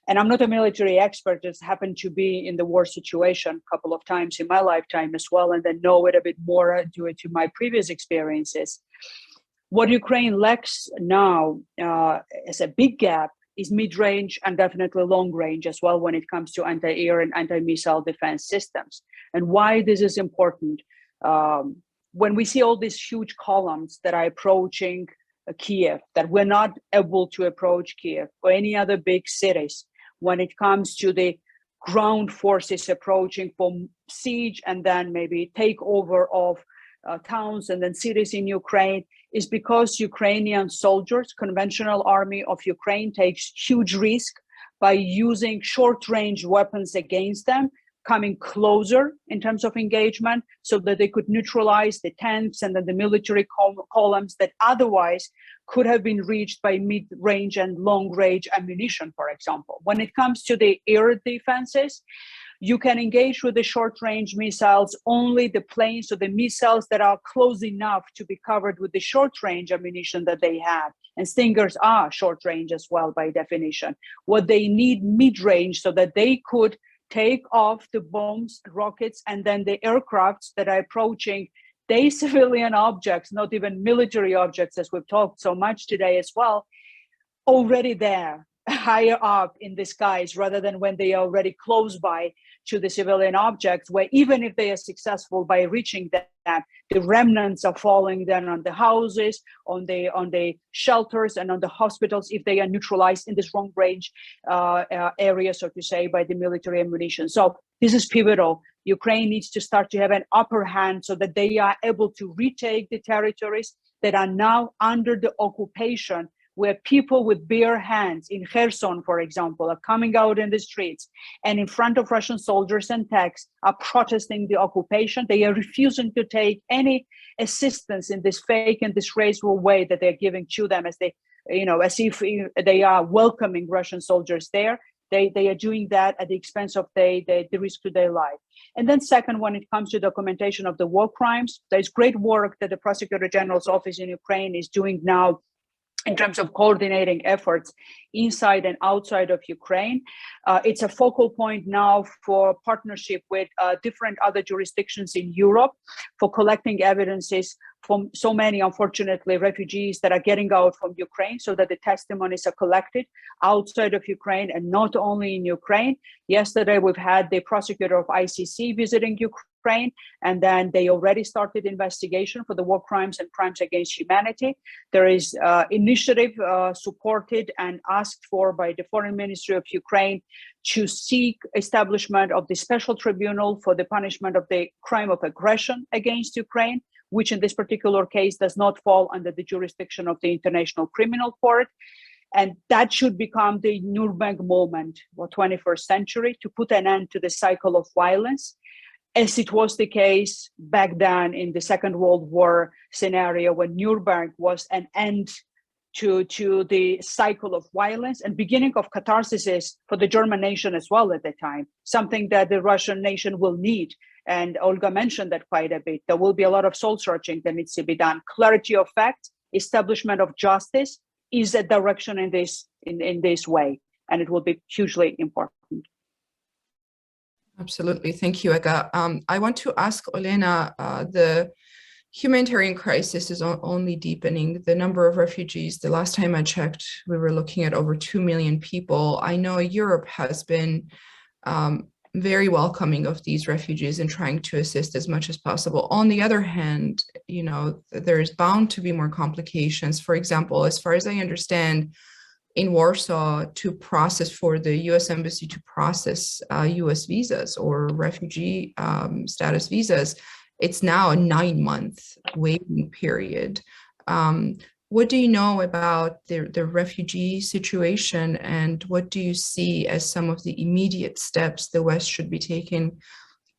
And I'm not a military expert, just happened to be in the war situation a couple of times in my lifetime as well, and then know it a bit more due to my previous experiences. What Ukraine lacks now as a big gap is mid-range and definitely long-range as well when it comes to anti-air and anti-missile defense systems. And why this is important, when we see all these huge columns that are approaching Kyiv, that we're not able to approach Kyiv or any other big cities, when it comes to the ground forces approaching from siege and then maybe takeover of towns and then cities in Ukraine, is because Ukrainian soldiers, conventional army of Ukraine, takes huge risk by using short-range weapons against them, coming closer in terms of engagement so that they could neutralize the tanks and then the military columns that otherwise could have been reached by mid-range and long-range ammunition, for example. When it comes to the air defenses, you can engage with the short-range missiles only the planes or the missiles that are close enough to be covered with the short-range ammunition that they have. And Stingers are short-range as well by definition. What they need mid-range so that they could take off the bombs, rockets, and then the aircrafts that are approaching they civilian objects, not even military objects, as we've talked so much today as well, already there, higher up in the skies, rather than when they are already close by to the civilian objects, where even if they are successful by reaching them, the remnants are falling then on the houses, on the shelters, and on the hospitals if they are neutralized in this long range area, so to say, by the military ammunition. So this is pivotal. Ukraine needs to start to have an upper hand so that they are able to retake the territories that are now under the occupation, where people with bare hands in Kherson, for example, are coming out in the streets and in front of Russian soldiers and tanks are protesting the occupation. They are refusing to take any assistance in this fake and disgraceful way that they're giving to them, as they, as if they are welcoming Russian soldiers there. They are doing that at the expense of the risk to their life. And then second, when it comes to documentation of the war crimes, there's great work that the Prosecutor General's office in Ukraine is doing now in terms of coordinating efforts inside and outside of Ukraine. It's a focal point now for partnership with different other jurisdictions in Europe for collecting evidences from so many, unfortunately, refugees that are getting out from Ukraine, so that the testimonies are collected outside of Ukraine and not only in Ukraine. Yesterday, we've had the prosecutor of ICC visiting Ukraine, and then they already started investigation for the war crimes and crimes against humanity. There is initiative supported and asked for by the Foreign Ministry of Ukraine to seek establishment of the special tribunal for the punishment of the crime of aggression against Ukraine, which in this particular case does not fall under the jurisdiction of the International Criminal Court. And that should become the Nuremberg moment for 21st century to put an end to the cycle of violence, as it was the case back then in the Second World War scenario, when Nuremberg was an end to the cycle of violence and beginning of catharsis for the German nation as well at the time, something that the Russian nation will need. And Olga mentioned that quite a bit. There will be a lot of soul searching that needs to be done. Clarity of fact, establishment of justice is a direction in this way, and it will be hugely important. Absolutely, thank you, Ega. I want to ask Olena, the humanitarian crisis is only deepening. The number of refugees, the last time I checked, we were looking at over 2 million people. I know Europe has been very welcoming of these refugees and trying to assist as much as possible. On the other hand, there is bound to be more complications. For example, as far as I understand, in Warsaw, to process for the US Embassy to process US visas or refugee status visas, it's now a 9-month waiting period. what do you know about the refugee situation, and what do you see as some of the immediate steps the West should be taking?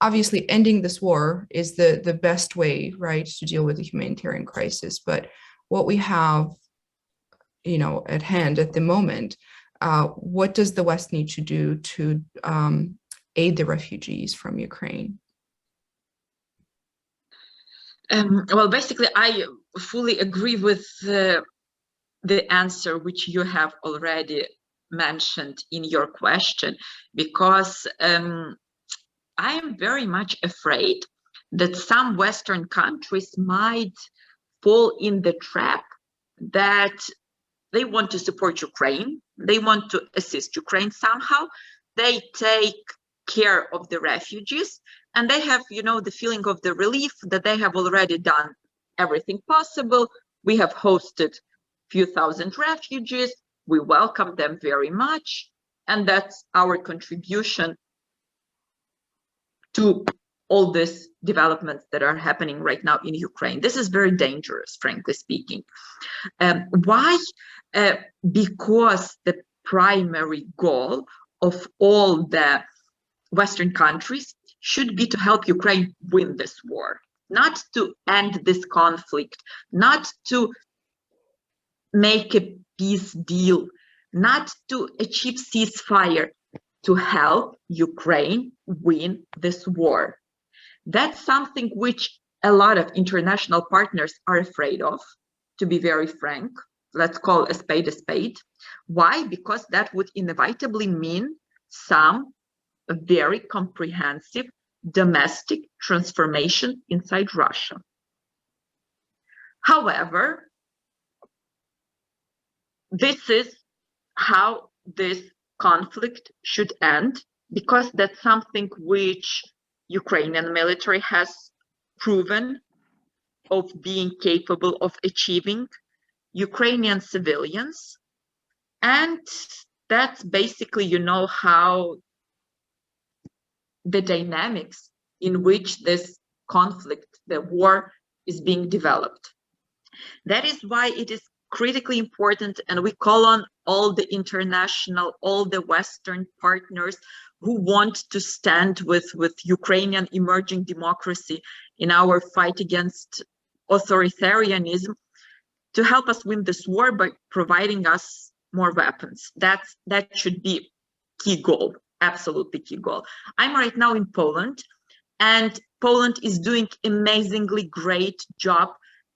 Obviously, ending this war is the best way, right, to deal with the humanitarian crisis. But what we have, at hand at the moment, what does the West need to do to aid the refugees from Ukraine? Well, basically, I fully agree with the answer which you have already mentioned in your question, because I am very much afraid that some Western countries might fall in the trap that they want to support Ukraine, they want to assist Ukraine somehow, they take care of the refugees, and they have, the feeling of the relief that they have already done everything possible. We have hosted few thousand refugees, we welcome them very much, and that's our contribution to all these developments that are happening right now in Ukraine. This is very dangerous, frankly speaking. Why? Because the primary goal of all the Western countries should be to help Ukraine win this war, not to end this conflict, not to make a peace deal, not to achieve ceasefire, to help Ukraine win this war. That's something which a lot of international partners are afraid of, to be very frank. Let's call a spade a spade. Why? Because that would inevitably mean some very comprehensive domestic transformation inside Russia. However, this is how this conflict should end, because that's something which Ukrainian military has proven of being capable of achieving, Ukrainian civilians, and that's basically, how the dynamics in which this conflict, the war, is being developed. That is why it is critically important, and we call on all the international, all the Western partners who want to stand with Ukrainian emerging democracy in our fight against authoritarianism, to help us win this war by providing us more weapons. That should be key goal, absolutely key goal. I'm right now in Poland, and Poland is doing amazingly great job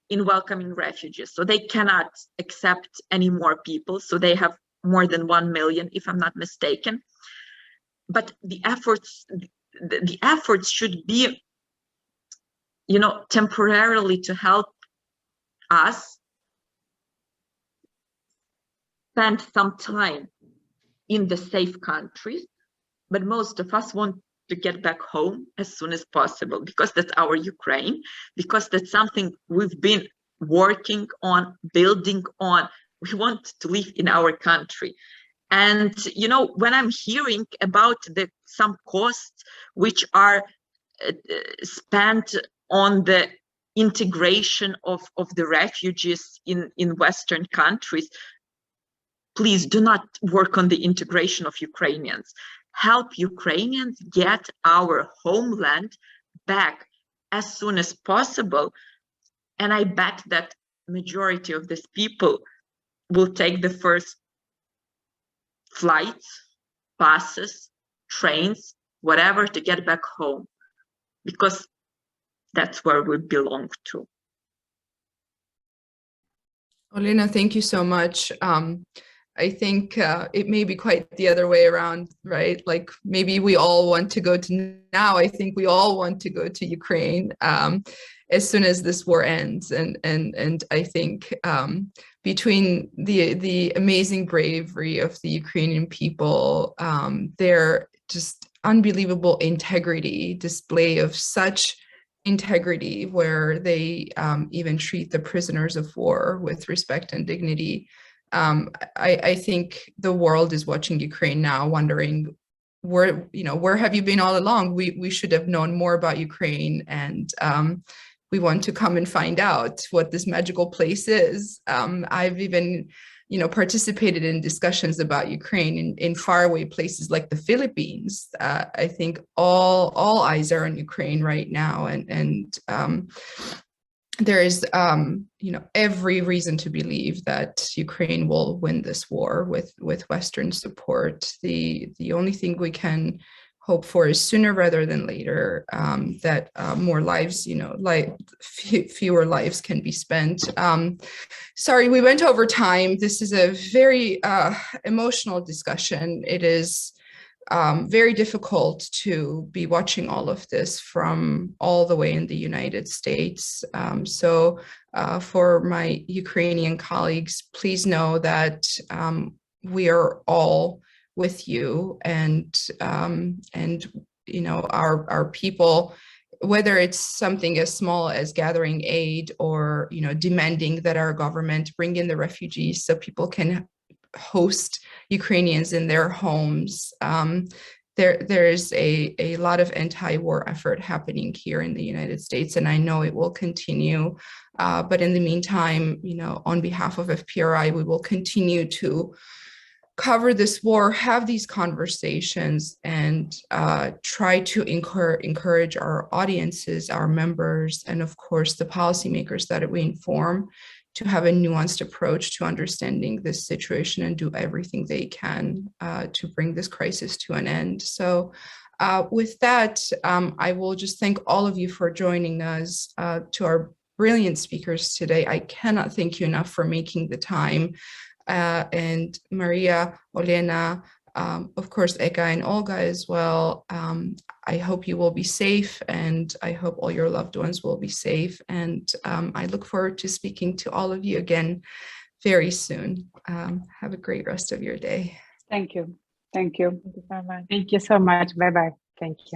in welcoming refugees. So they cannot accept any more people. So they have more than 1 million, if I'm not mistaken. But the efforts should be, temporarily to help us spend some time in the safe countries. But most of us want to get back home as soon as possible, because that's our Ukraine, because that's something we've been working on, building on. We want to live in our country. And, when I'm hearing about some costs which are spent on the integration of the refugees in Western countries, please do not work on the integration of Ukrainians. Help Ukrainians get our homeland back as soon as possible. And I bet that majority of these people will take the first flights, buses, trains, whatever, to get back home, because that's where we belong to. Olena, thank you so much. I think it may be quite the other way around, right? Like maybe we all want to go to now. I think we all want to go to Ukraine as soon as this war ends. And I think between the amazing bravery of the Ukrainian people, their just unbelievable integrity, display of such integrity, where they even treat the prisoners of war with respect and dignity. I think the world is watching Ukraine now, wondering where have you been all along? We should have known more about Ukraine, and we want to come and find out what this magical place is. I've even, participated in discussions about Ukraine in faraway places like the Philippines. I think all eyes are on Ukraine right now, and there is, every reason to believe that Ukraine will win this war with Western support. The only thing we can hope for is sooner rather than later, that more lives, fewer lives can be spent. Sorry, we went over time. This is a very emotional discussion. It is very difficult to be watching all of this from all the way in the United States. So for my Ukrainian colleagues, please know that we are all with you, and our people, whether it's something as small as gathering aid or demanding that our government bring in the refugees so people can host Ukrainians in their homes. There is a lot of anti-war effort happening here in the United States, and I know it will continue. But in the meantime, on behalf of FPRI, we will continue to cover this war, have these conversations, and try to encourage our audiences, our members, and of course the policymakers that we inform to have a nuanced approach to understanding this situation and do everything they can to bring this crisis to an end. So with that, I will just thank all of you for joining us. To our brilliant speakers today, I cannot thank you enough for making the time. And Maria, Olena, of course, Eka and Olga as well. I hope you will be safe, and I hope all your loved ones will be safe. And I look forward to speaking to all of you again very soon. Have a great rest of your day. Thank you. Thank you. Thank you so much. Thank you so much. Bye-bye. Thank you.